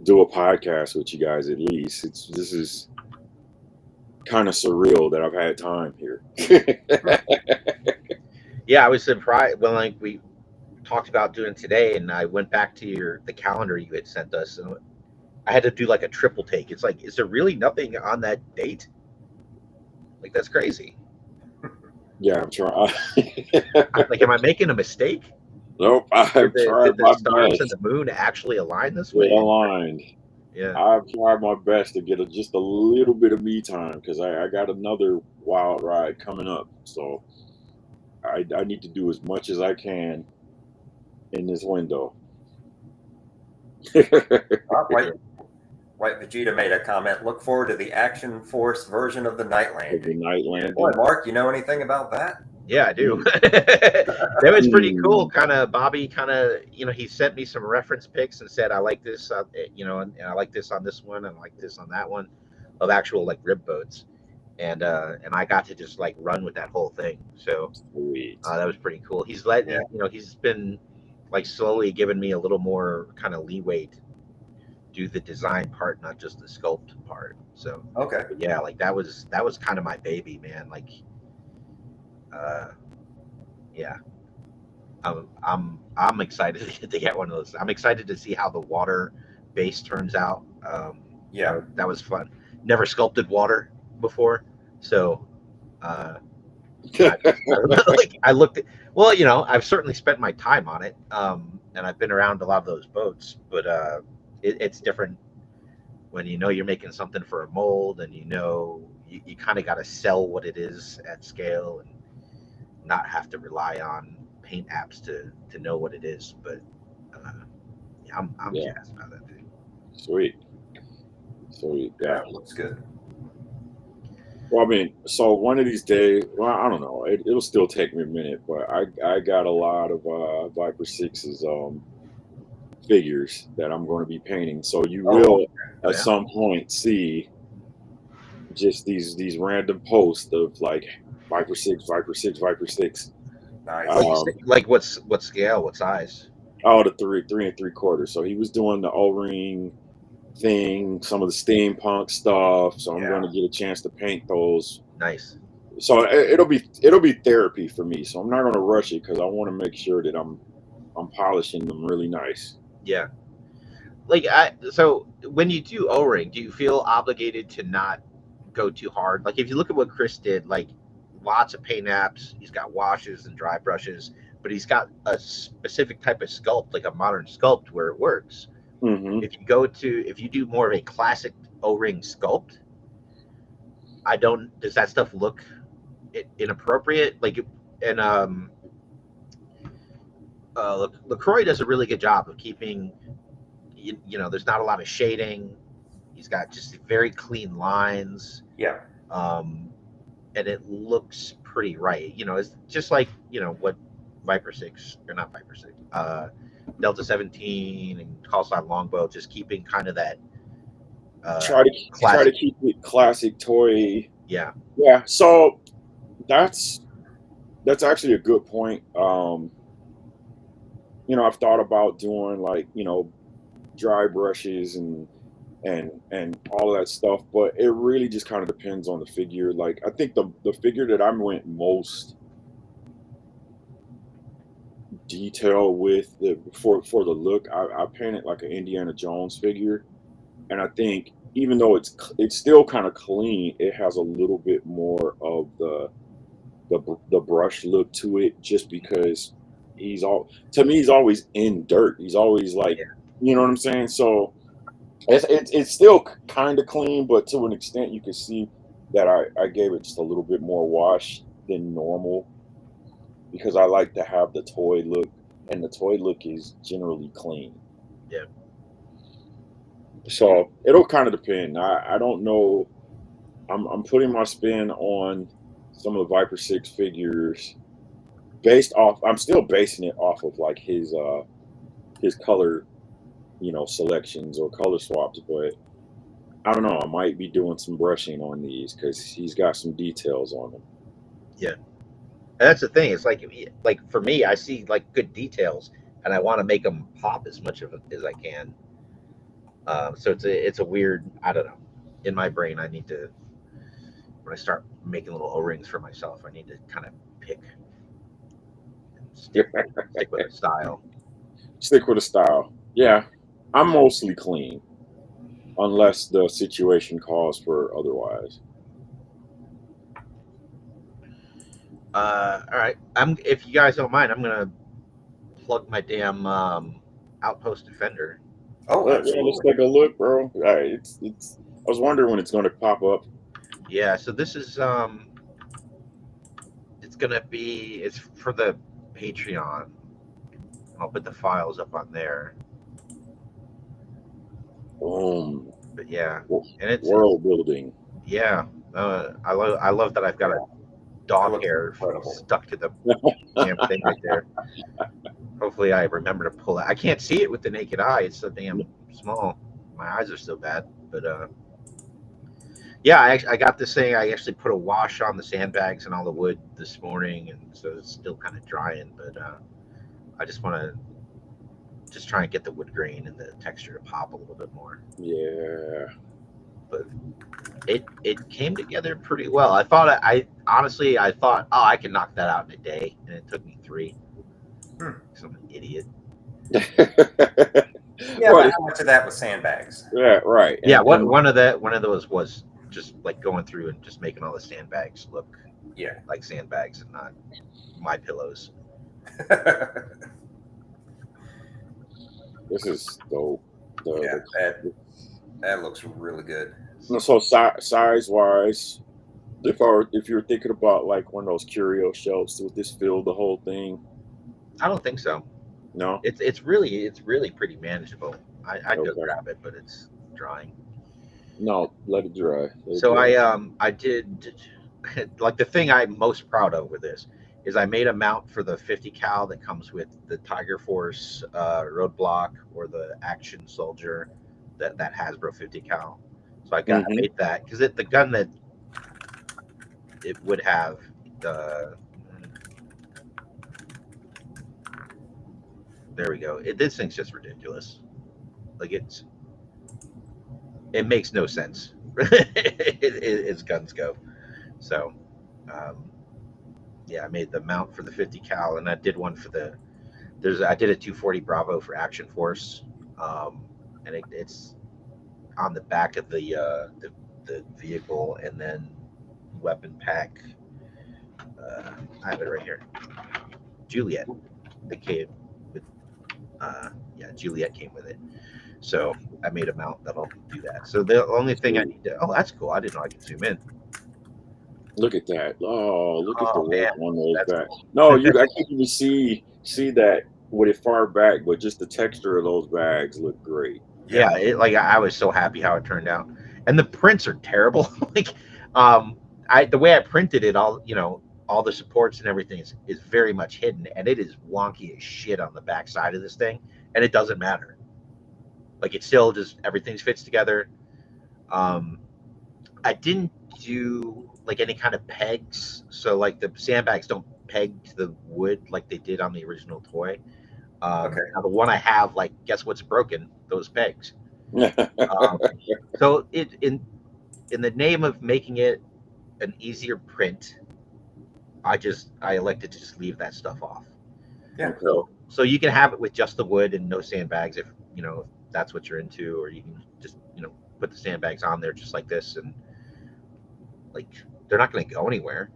do a podcast with you guys. At least this is kind of surreal that I've had time here. Yeah, I was surprised when we talked about doing today, and I went back to the calendar you had sent us, and I had to do like a triple take. It's like, is there really nothing on that date? Like, that's crazy. Yeah, I'm trying. Like, am I making a mistake? Nope, I've tried Did my the stars best. and the moon actually align this They're way? aligned. Yeah. I've tried my best to get just a little bit of me time because I got another wild ride coming up. So I need to do as much as I can in this window. White Vegeta made a comment. Look forward to the Action Force version of the night landing. The night landing. Boy, Mark, you know anything about that? Yeah, I do. That was pretty cool. Kind of Bobby, he sent me some reference pics and said, I like this, and I like this on this one, and I like this on that one, of actual like rib boats, and I got to just like run with that whole thing. So that was pretty cool. He's he's been like slowly giving me a little more kind of leeway to do the design part, not just the sculpt part. So okay, but yeah, like that was kind of my baby, man. Like, yeah. I'm excited to get one of those. I'm excited to see how the water base turns out. Yeah. That was fun. Never sculpted water before, so like I looked at, well, I've certainly spent my time on it, and I've been around a lot of those boats, but it's different when you're making something for a mold, and you kind of got to sell what it is at scale and not have to rely on paint apps to know what it is. But yeah, I'm Yeah. jazzed about that thing. Sweet. Yeah, it looks good. Well, I mean, so one of these days, well, I don't know. It'll still take me a minute, but I got a lot of Viper Six's figures that I'm going to be painting. So you will at some point see just these random posts of like Viper 6, Viper 6, Viper 6. Nice. Like what scale, what size? Oh, the 3 3 3/4. So he was doing the O-ring thing, some of the steampunk stuff. So I'm going to get a chance to paint those. Nice. So it'll be therapy for me. So I'm not going to rush it because I want to make sure that I'm polishing them really nice. Yeah. Like so when you do O-ring, do you feel obligated to not go too hard? Like if you look at what Chris did, like lots of paint apps, he's got washes and dry brushes, but he's got a specific type of sculpt, like a modern sculpt where it works. Mm-hmm. If you do more of a classic O-ring sculpt, does that stuff look inappropriate? Like, and LaCroix does a really good job of keeping, there's not a lot of shading. He's got just very clean lines. Yeah. And it looks pretty right. It's just like, what Viper 6, or not Viper 6, Delta 17 and Call Sign Longbow, just keeping kind of that try to keep it classic toy. Yeah. So that's actually a good point. I've thought about doing like dry brushes and all of that stuff, but it really just kind of depends on the figure. Like I think the figure that I went most detail with for the look, I painted like an Indiana Jones figure, and I think even though it's still kind of clean, it has a little bit more of the brush look to it, just because he's always in dirt. He's always like, you know what I'm saying? So it's still kind of clean, but to an extent you can see that I gave it just a little bit more wash than normal, because I like to have the toy look, and the toy look is generally clean. Yeah. So it'll kind of depend. I don't know. I'm putting my spin on some of the Viper 6 figures I'm still basing it off of like his color, selections or color swaps, but I don't know. I might be doing some brushing on these because he's got some details on them. Yeah. And that's the thing. It's like for me, I see like good details, and I want to make them pop as much of it as I can. So it's a weird, I don't know. In my brain, I need to, when I start making little O-rings for myself, I need to kind of pick and stick with a style. Stick with a style. Yeah. I'm mostly clean, unless the situation calls for otherwise. All right. If you guys don't mind, I'm gonna plug my damn Outpost Defender. Oh, let's take a look, bro. All right, it's. I was wondering when it's going to pop up. Yeah. So this is it's for the Patreon. I'll put the files up on there. But yeah, and it's world building. Yeah, I love that I've got a dog hair stuck to the damn thing right there. Hopefully, I remember to pull it. I can't see it with the naked eye; it's so damn small. My eyes are so bad. But yeah, I got this thing. I actually put a wash on the sandbags and all the wood this morning, and so it's still kind of drying. But I just want to try and get the wood grain and the texture to pop a little bit more. Yeah. But it came together pretty well. I thought I honestly thought, oh, I can knock that out in a day, and it took me 3. Some idiot. Yeah, Well, but how much of that was sandbags? yeah, right. Yeah, And one of those was just like going through and just making all the sandbags look Yeah. like sandbags and not my pillows. this is dope. Yeah, that looks really good. So size wise, if you're thinking about like one of those curio shelves, would this fill the whole thing? I don't think so. No. It's really pretty manageable. I'd go Okay. grab it, but it's drying. No, let it dry. Let it So dry. I did like the thing I'm most proud of with this is I made a mount for the 50 cal that comes with the Tiger Force roadblock or the Action Soldier that Hasbro 50 cal. So I Mm-hmm. made that because the gun that it would have there we go. This thing's just ridiculous. Like it makes no sense as guns go. So um, yeah, I made the mount for the 50 cal, and I did one for I did a 240 Bravo for Action Force, and it's on the back of the vehicle, and then weapon pack. I have it right here. Juliet, the came with yeah, Juliet came with it. So I made a mount that'll do that. So the only thing I need to that's cool. I didn't know I could zoom in. Look at that. Oh, look at the Oh work man, on those that's back. cool. No, I can't even see that with it far back, but just the texture of those bags look great. Yeah, like I was so happy how it turned out, and the prints are terrible. like, I the way I printed it, all the supports and everything is very much hidden, and it is wonky as shit on the back side of this thing, and it doesn't matter. Like it's still just everything fits together. Um, I didn't do like any kind of pegs, so like the sandbags don't peg to the wood like they did on the original toy. Okay. Now the one I have, like, guess what's broken? Those pegs. Um, so in the name of making it an easier print, I elected to just leave that stuff off. Yeah. Okay. So you can have it with just the wood and no sandbags if if that's what you're into, or you can just put the sandbags on there just like this, and like they're not going to go anywhere.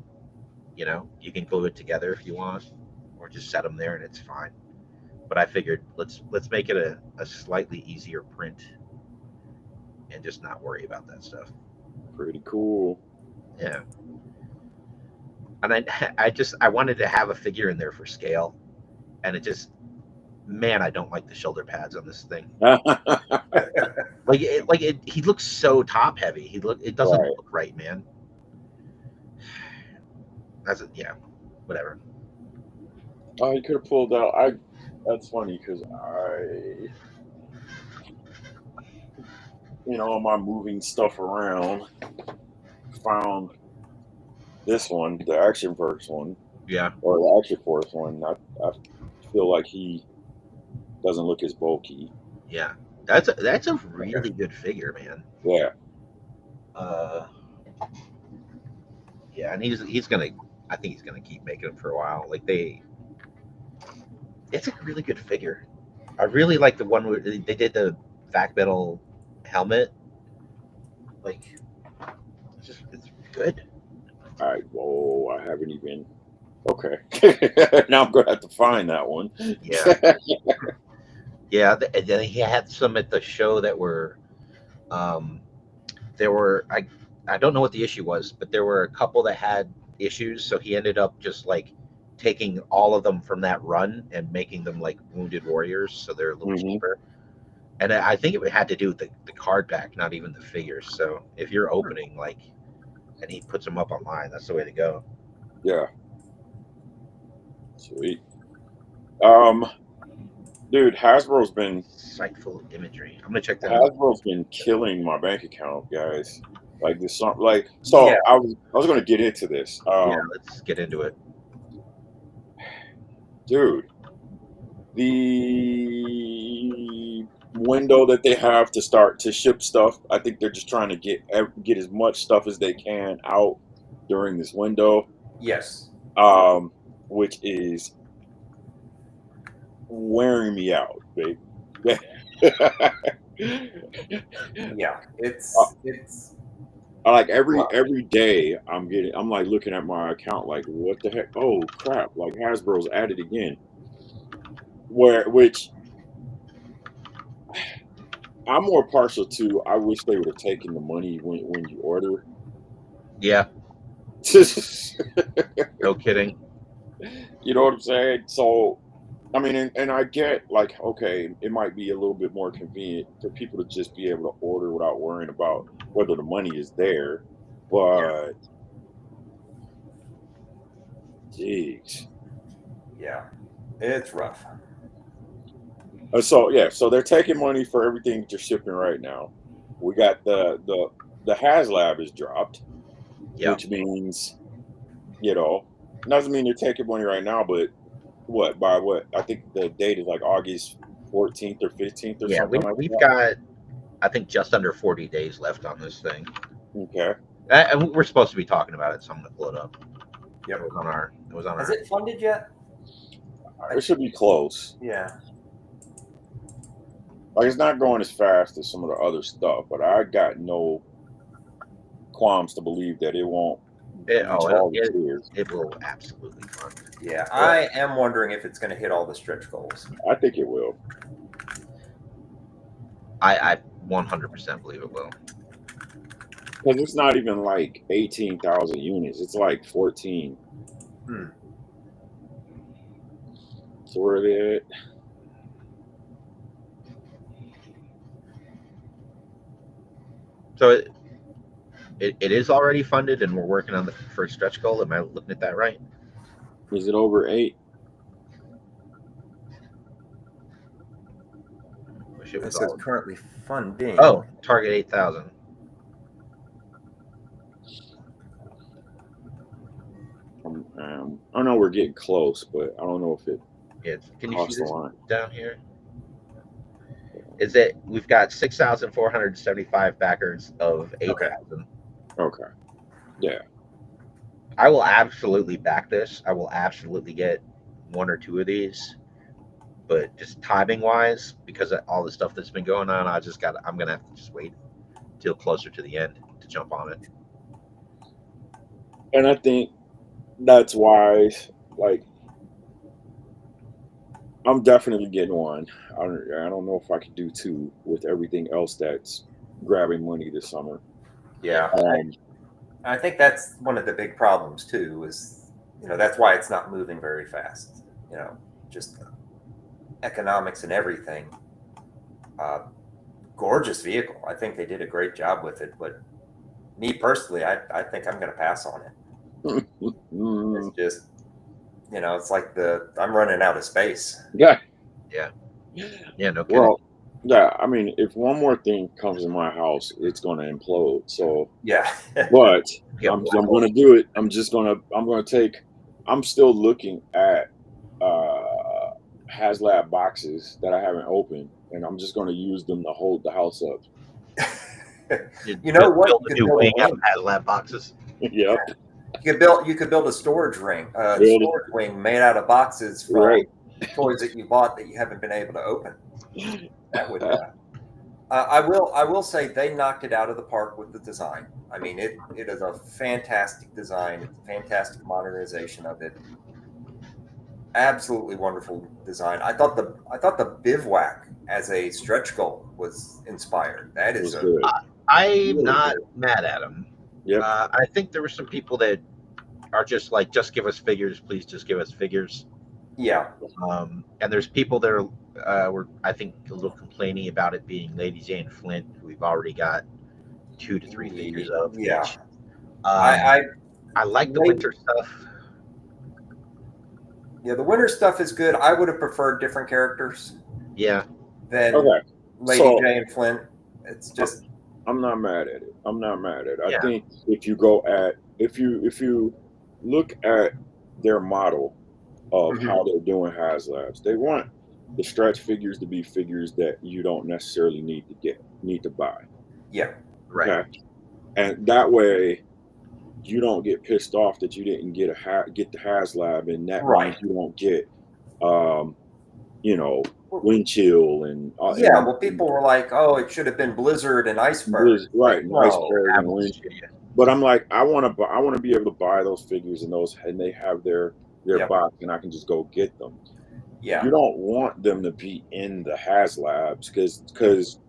You can glue it together if you want, or just set them there and it's fine. But I figured let's make it a slightly easier print and just not worry about that stuff. Pretty cool. Yeah. And I wanted to have a figure in there for scale, and it just, man, I don't like the shoulder pads on this thing. He looks so top heavy. It doesn't Right. look right, man. Yeah, whatever. Oh, you could have pulled out. That's funny because my moving stuff around, found this one, the Action Verse one, Yeah, or the Action Force one. I feel like he doesn't look as bulky. yeah. That's a really good figure, man. Yeah. Uh, yeah, and he's gonna. I think he's gonna keep making them for a while. It's a really good figure. I really like the one where they did the vac metal helmet. Like, it's good. All right. Whoa, I haven't even. Okay. Now I'm gonna have to find that one. Yeah, yeah. And then he had some at the show that were, um, there were I don't know what the issue was, but there were a couple that had issues. So he ended up just like taking all of them from that run and making them like Wounded Warriors, so they're a little Hmm. cheaper. And I think it had to do with the card back, not even the figures. So if you're opening and he puts them up online, that's the way to go. Yeah. Sweet. Dude, Hasbro's been Sightful imagery. I'm gonna check that out. killing my bank account, guys. Like this song, so Yeah. I was gonna get into this. Yeah, let's get into it. Dude, the window that they have to start to ship stuff, I think they're just trying to get as much stuff as they can out during this window, Yes. which is wearing me out, babe. Yeah, it's Like rough. every day I'm like looking at my account like what the heck? Oh crap, like Hasbro's at it again. Which I'm more partial to. I wish they would have taken the money when you order. Yeah, no kidding. You know what I'm saying? So I mean, and I get like, okay, it might be a little bit more convenient for people to just be able to order without worrying about whether the money is there. Yeah. But, geez. Yeah, it's rough. So yeah, so they're taking money for everything that you're shipping right now. We got the HasLab is dropped, Yeah. which means doesn't mean they're taking money right now, but what by what I think the date is like August 14th or 15th or Yeah, something like we've that. got, I think, just under 40 days left on this thing. Okay. And we're supposed to be talking about it, so I'm gonna pull it up. Yep. It was on Has our. it funded yet? It should be close. Yeah. Like it's not going as fast as some of the other stuff, but I got no qualms to believe that it won't reach all the tiers. It will absolutely fund. Yeah, I am wondering if it's going to hit all the stretch goals. I think it will. I 100% believe it will. Because it's not even like 18,000 units. It's like 14. So where are they at? So it is already funded, and we're working on the first stretch goal. Am I looking at that right? Is it over 8? Wish it It was says all. currently funding. Oh, target 8,000. I know we're getting close, but I don't know if it Can you see crossed the this line. down here? Is it? We've got 6,475 backers of 8,000. Okay. Yeah. I will absolutely back this. I will absolutely get one or two of these, but just timing wise, because of all the stuff that's been going on, I'm gonna have to just wait till closer to the end to jump on it. And I think that's why, like, I'm definitely getting one. I don't know if I could do 2 with everything else that's grabbing money this summer. Yeah. I think that's one of the big problems too, is, that's why it's not moving very fast. Just economics and everything. Gorgeous vehicle. I think they did a great job with it, but me personally, I think I'm going to pass on it. It's just, it's like I'm running out of space. Yeah. Yeah, no kidding. Well, yeah, I mean, if one more thing comes in my house, it's going to implode. So, yeah. But Yeah, I'm going to do it. I'm going to take, I'm still looking at HasLab boxes that I haven't opened, and I'm just going to use them to hold the house up. You know what? Build You a could new build wing a out wing. of HasLab boxes. Yep. You could build a storage storage wing made out of boxes from toys that you bought that you haven't been able to open. That would. I will say they knocked it out of the park with the design. I mean, it is a fantastic design. It's a fantastic modernization of it. Absolutely wonderful design. I thought the bivouac as a stretch goal was inspired. That is good. I'm really not good. mad at them. Yep. I think there were some people that are just like, just give us figures, please, just give us figures. Yeah. And there's people that were, I think, a little complaining about it being Lady Jane Flint, who we've already got 2 to 3 figures of. Yeah. Each. I like the winter stuff. Yeah, the winter stuff is good. I would have preferred different characters. Yeah. Than Lady Jane Flint. It's just. I'm not mad at it. I think if you look at their model of how they're doing HasLabs, they want the stretch figures to be figures that you don't necessarily need to buy. Yeah. Right. Okay? And that way you don't get pissed off that you didn't get the HasLab, and that means you don't get wind chill and Yeah, well, people were like, "Oh, it should have been blizzard and iceberg." Like, right, and no, iceberg and wind chill. Yeah. But I'm like, I want to be able to buy those figures and they have their Yep. box, and I can just go get them. yeah, You don't want them to be in the HasLabs because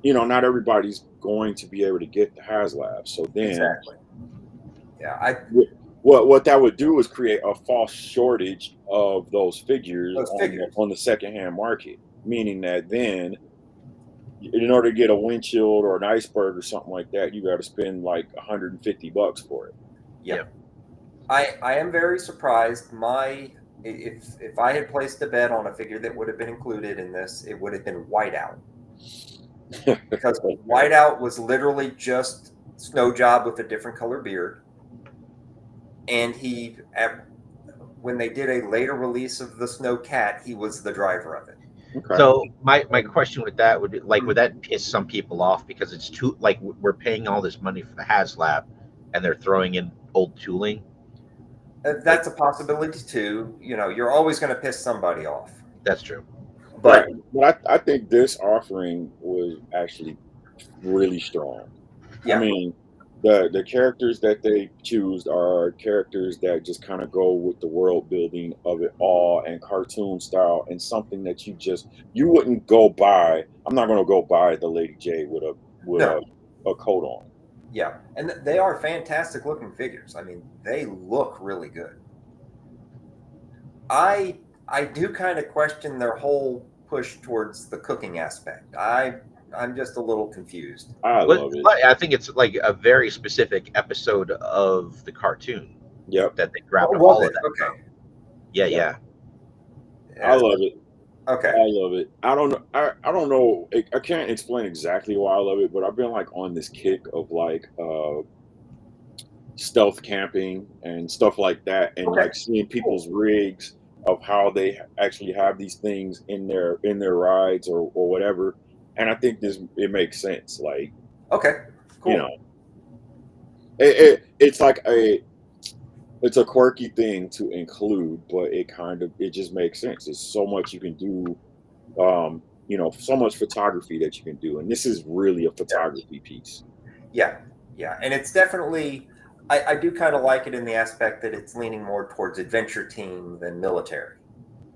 not everybody's going to be able to get the HasLabs. So then, exactly. Yeah, what that would do is create a false shortage of those figures, Those figures. on the secondhand market, meaning that then, in order to get a windshield or an iceberg or something like that, you got to spend like $150 for it. yeah. I am very surprised. If I had placed a bet on a figure that would have been included in this, it would have been Whiteout. Because Whiteout was literally just Snow Job with a different color beard. And when they did a later release of the Snowcat, he was the driver of it. Okay. So my question with that would that piss some people off because it's too like we're paying all this money for the HasLab and they're throwing in old tooling. That's a possibility too. You're always going to piss somebody off. That's true. But I think this offering was actually really strong. yeah. I mean, the characters that they choose are characters that just kind of go with the world building of it all and cartoon style, and something that you wouldn't go buy. I'm not going to go buy the Lady J with a coat on. Yeah, and they are fantastic looking figures. I mean, they look really good. I do kind of question their whole push towards the cooking aspect. I'm just a little confused. I love it. I think it's like a very specific episode of the cartoon. Yep. That they grabbed all of that. Okay. From. Yeah. I love it. Okay. I love it. I don't know. I don't know. I can't explain exactly why I love it, but I've been like on this kick of like stealth camping and stuff like that, and like seeing people's rigs of how they actually have these things in their rides or whatever. And I think it makes sense. Like, okay, cool. It's like it's a quirky thing to include, but it just makes sense. There's so much you can do, so much photography that you can do, and this is really a photography piece. Yeah, and it's definitely. I do kind of like it in the aspect that it's leaning more towards adventure team than military.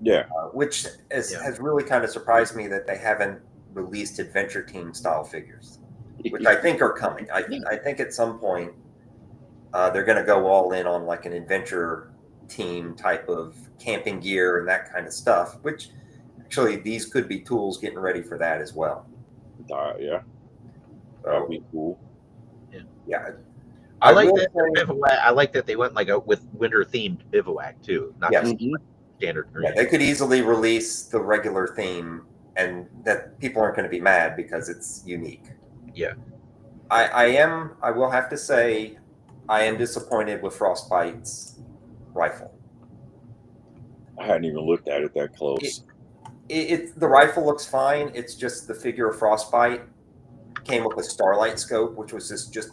Yeah, which has really kind of surprised me that they haven't released adventure team style figures, which I think are coming. I think at some point they're going to go all in on like an adventure team type of camping gear and that kind of stuff, which actually these could be tools getting ready for that as well. Yeah, that'd be cool. Yeah. I like that bivouac. I like that they went like with winter themed bivouac too, not just standard green. Yeah, they could easily release the regular theme, and that people aren't going to be mad because it's unique. Yeah, I will have to say, I am disappointed with Frostbite's rifle. I hadn't even looked at it that close. The rifle looks fine. It's just the figure of Frostbite came with a Starlight scope, which was just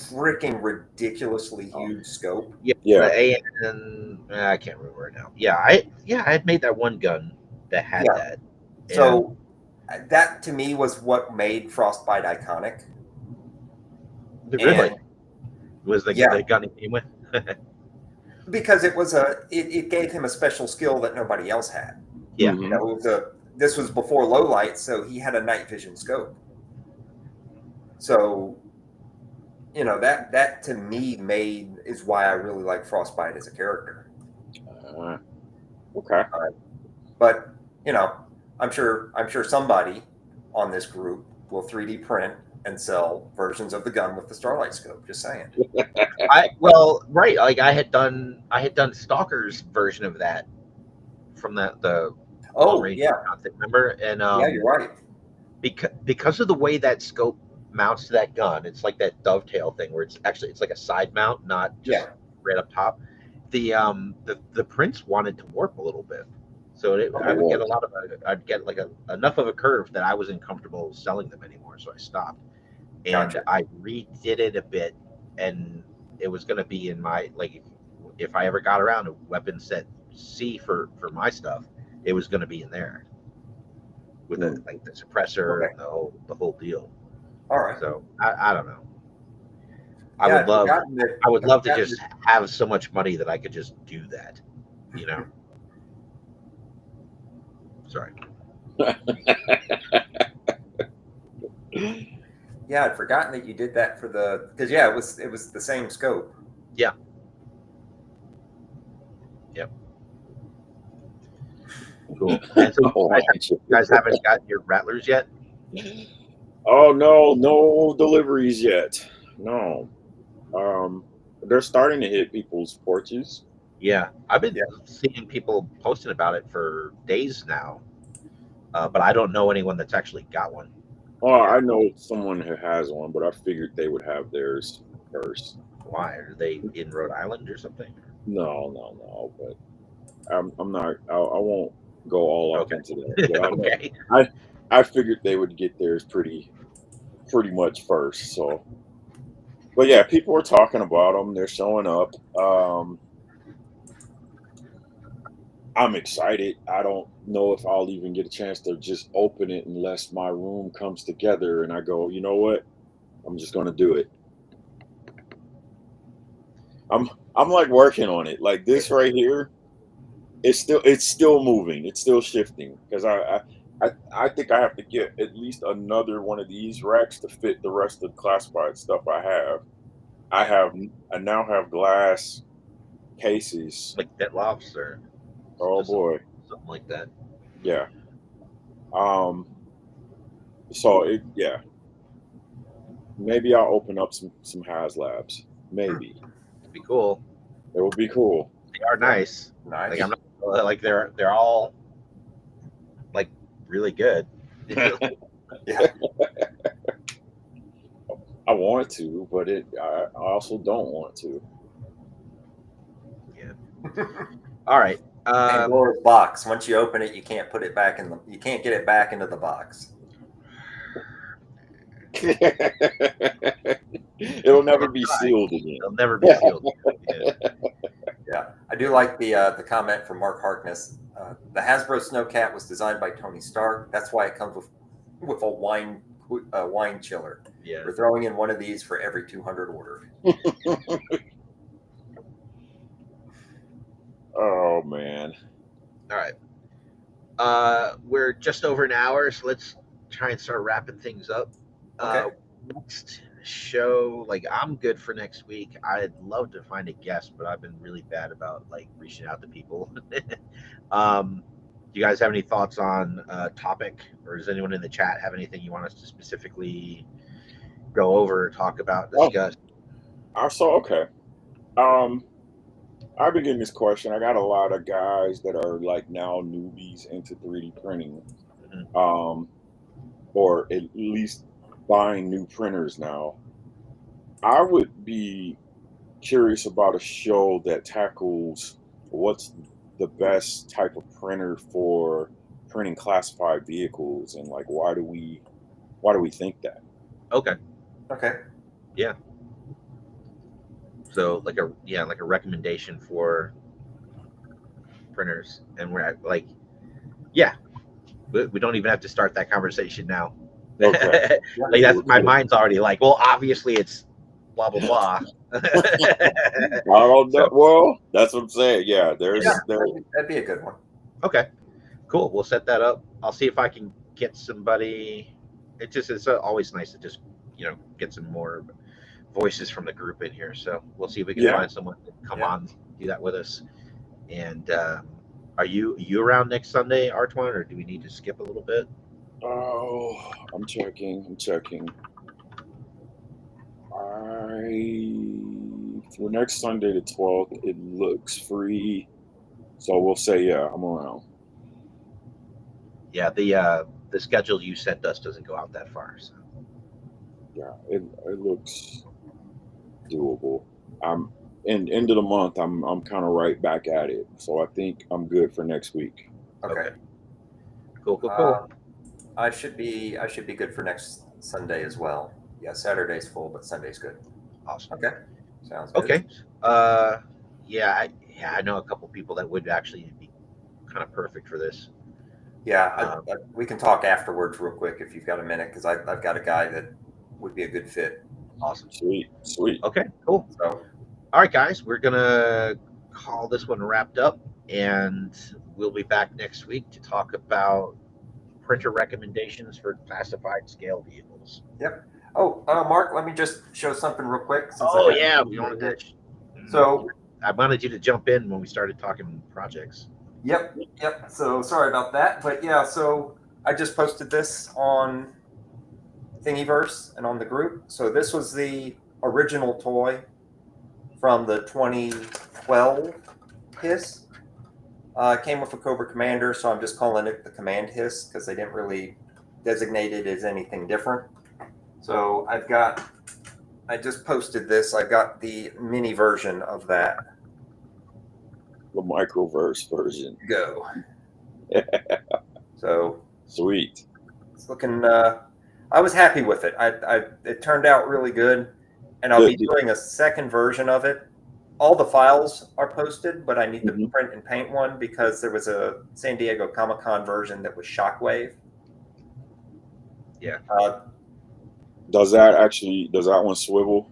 freaking ridiculously huge scope. Yeah. And I can't remember right now. I had made that one gun that had that. So that to me was what made Frostbite iconic. Really? Was the gun he came with? Because it gave him a special skill that nobody else had. Yeah. This was before low light, so he had a night vision scope. So that to me is why I really like Frostbite as a character. Okay. But I'm sure somebody on this group will 3D print and sell versions of the gun with the Starlight scope. Just saying. Like I had done Stalker's version of that from the concept, remember? And you're right. Because of the way that scope mounts to that gun, it's like that dovetail thing where it's like a side mount, not just right up top. The prints wanted to warp a little bit, so I'd get like enough of a curve that I wasn't comfortable selling them anymore, so I stopped. And Gotcha. I redid it a bit, and it was going to be in my if I ever got around to weapon set C for my stuff, it was going to be in there with the like the suppressor Okay. and the whole deal. All right. So I don't know. I Yeah, would I'd love forgotten that. I would I'd love to forgotten just have so much money that I could just do that. You know. Sorry. Yeah, I'd forgotten that you did that for the because yeah, it was the same scope. Yeah. Yep. Cool. And so you guys haven't gotten your rattlers yet? Oh no, no deliveries yet. No. They're starting to hit people's porches. Yeah, I've been Yeah. seeing people posting about it for days now, but I don't know anyone that's actually got one. Well, Yeah. I know someone who has one, but I figured they would have theirs first. Why are they in Rhode Island or something? No. But I'm not. I won't go all up Okay. into that. But I know Okay. I figured they would get theirs pretty much first. So, but yeah, people are talking about them. They're showing up. I'm excited. I don't know if I'll even get a chance to just open it unless my room comes together and I go, you know what? I'm just gonna do it. I'm like working on it. Like this right here, it's still moving. It's still shifting because I think I have to get at least another one of these racks to fit the rest of the classified stuff I have. I now have glass cases. Like Detlofs or Oh boy. something like that. Yeah. Um so yeah. Maybe I'll open up some HasLabs. Maybe. It'd be cool. It would be cool. They are nice. Nice. Like I'm not like they're all like really good. Yeah. I want to, but I also don't want to. Yeah. All right. Pandora's box. Once you open it, you can't put it back in the. You can't get it back into the box. It'll never be sealed again. It'll never be sealed. Yeah. Yeah, I do like the comment from Mark Harkness. The Hasbro Snowcat was designed by Tony Stark. That's why it comes with a wine chiller. Yeah. We're throwing in one of these for every 200 ordered. Oh man. All right. We're just over an hour, so let's try and start wrapping things up. Okay. Next show, like I'm good for next week. I'd love to find a guest, but I've been really bad about like reaching out to people. Do you guys have any thoughts on topic, or does anyone in the chat have anything you want us to specifically go over, talk about, discuss? Okay. I've been getting this question. I got a lot of guys that are like now newbies into 3D printing, or at least buying new printers now. I would be curious about a show that tackles what's the best type of printer for printing classified vehicles, and like why do we think that? Okay. Okay. Yeah. So like a recommendation for printers, and we're at, like, yeah, we don't even have to start that conversation now. Okay. Like that's my mind's already like, well, obviously it's blah blah blah. I don't know. Well, that's what I'm saying. Yeah, that'd be a good one. Okay, cool. We'll set that up. I'll see if I can get somebody. It's always nice to just get some more voices from the group in here. So we'll see if we can find someone to come on, do that with us. And are you around next Sunday, Artwann, or do we need to skip a little bit? Oh, I'm checking. For next Sunday the 12th, it looks free. So we'll say I'm around. Yeah, the schedule you sent us doesn't go out that far. So. Yeah, it looks doable. And end of the month, I'm kind of right back at it. So I think I'm good for next week. Okay. Cool. I should be good for next Sunday as well. Yeah, Saturday's full, but Sunday's good. Awesome. Okay. Sounds good. Okay. I know a couple people that would actually be kind of perfect for this. Yeah, we can talk afterwards real quick if you've got a minute, because I've got a guy that would be a good fit. Awesome. Sweet. Okay, cool. So, All right, guys, we're gonna call this one wrapped up, and we'll be back next week to talk about printer recommendations for classified scale vehicles. yep. Oh, Mark, let me just show something real quick. Oh yeah, we wanted to. So I wanted you to jump in when we started talking projects. Yep. So sorry about that, but yeah. So I just posted this on Thingiverse and on the group. So this was the original toy from the 2012 HISS. It came with a Cobra Commander, so I'm just calling it the Command HISS because they didn't really designate it as anything different. So I just posted this. I got the mini version of that. The microverse version. Go. So Sweet. it's looking. I was happy with it. It turned out really good, and I'll be doing a second version of it. All the files are posted, but I need to print and paint one because there was a San Diego Comic-Con version that was Shockwave. Yeah. Does that one swivel?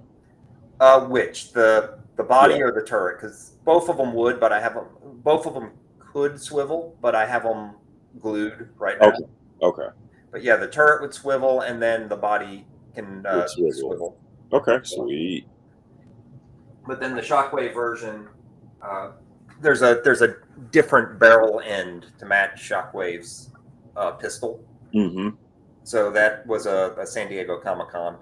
Which the body or the turret? Because both of them would, but I have them. Both of them could swivel, but I have them glued right now. Okay. But yeah, the turret would swivel, and then the body can swivel. Okay, sweet. But then the Shockwave version, there's a different barrel end to match Shockwave's pistol. Mm-hmm. So that was a San Diego Comic-Con.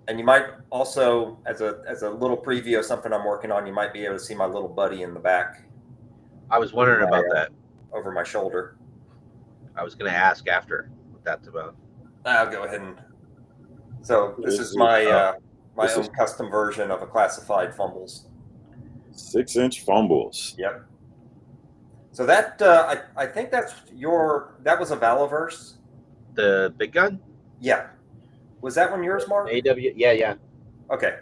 And you might also, as a little preview of something I'm working on, you might be able to see my little buddy in the back. I was wondering about that. Over my shoulder. I was going to ask after what that's about. I'll go ahead and. So this is my own custom version of a classified Fumbles. 6-inch Fumbles. Yep. So that I think that was a Valaverse. The big gun? Yeah. Was that one yours, Mark? Yeah. Okay.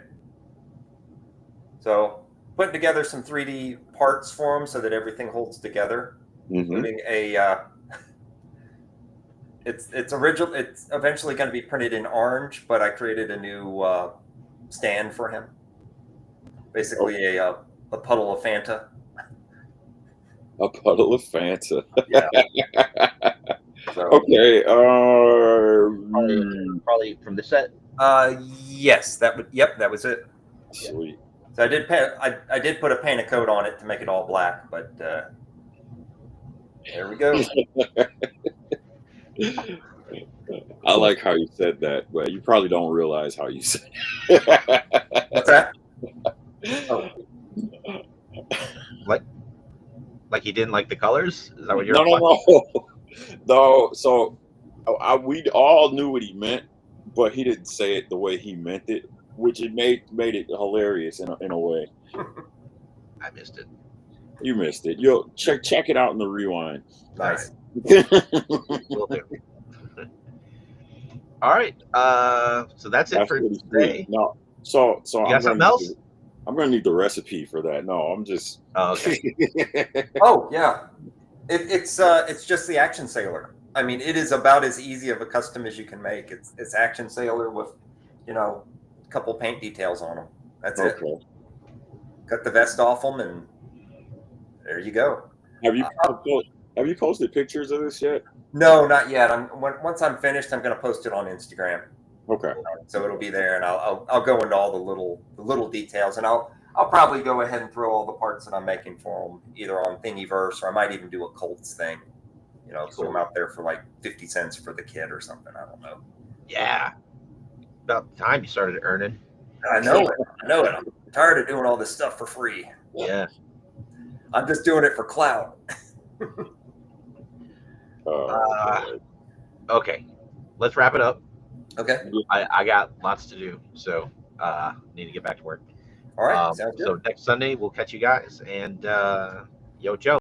So putting together some 3D parts for them so that everything holds together, including a. It's original. It's eventually going to be printed in orange, but I created a new stand for him. Basically, a puddle of Fanta. A puddle of Fanta. Yeah. So, okay. Probably from the set. Yes, that was it. Sweet. So I did put a paint coat on it to make it all black, but there we go. I like how you said that, but you probably don't realize how you said it. What's that? Oh. Like he didn't like the colors? Is that what you're No. So we all knew what he meant, but he didn't say it the way he meant it, which it made it hilarious in a way. I missed it. You missed it. You'll check it out in the rewind. Nice. Will do. All right. So that's it for today. No. So you got something else? I'm gonna need the recipe for that. No, I'm just. Oh, okay. Oh yeah, it's just the Action Sailor. I mean, it is about as easy of a custom as you can make. It's Action Sailor with, a couple paint details on them. That's it. Cut the vest off them, and there you go. Have you posted pictures of this yet? No, not yet. Once I'm finished, I'm going to post it on Instagram. Okay. So it'll be there, and I'll go into all the little details, and I'll probably go ahead and throw all the parts that I'm making for them either on Thingiverse, or I might even do a Colts thing. Put them out there for like 50 cents for the kid or something. I don't know. Yeah. About the time you started earning. I know it. I'm tired of doing all this stuff for free. Yeah. I'm just doing it for clout. Okay. Let's wrap it up. Okay. I got lots to do, so need to get back to work. All right. Sounds good. So next Sunday we'll catch you guys, and yo, Joe.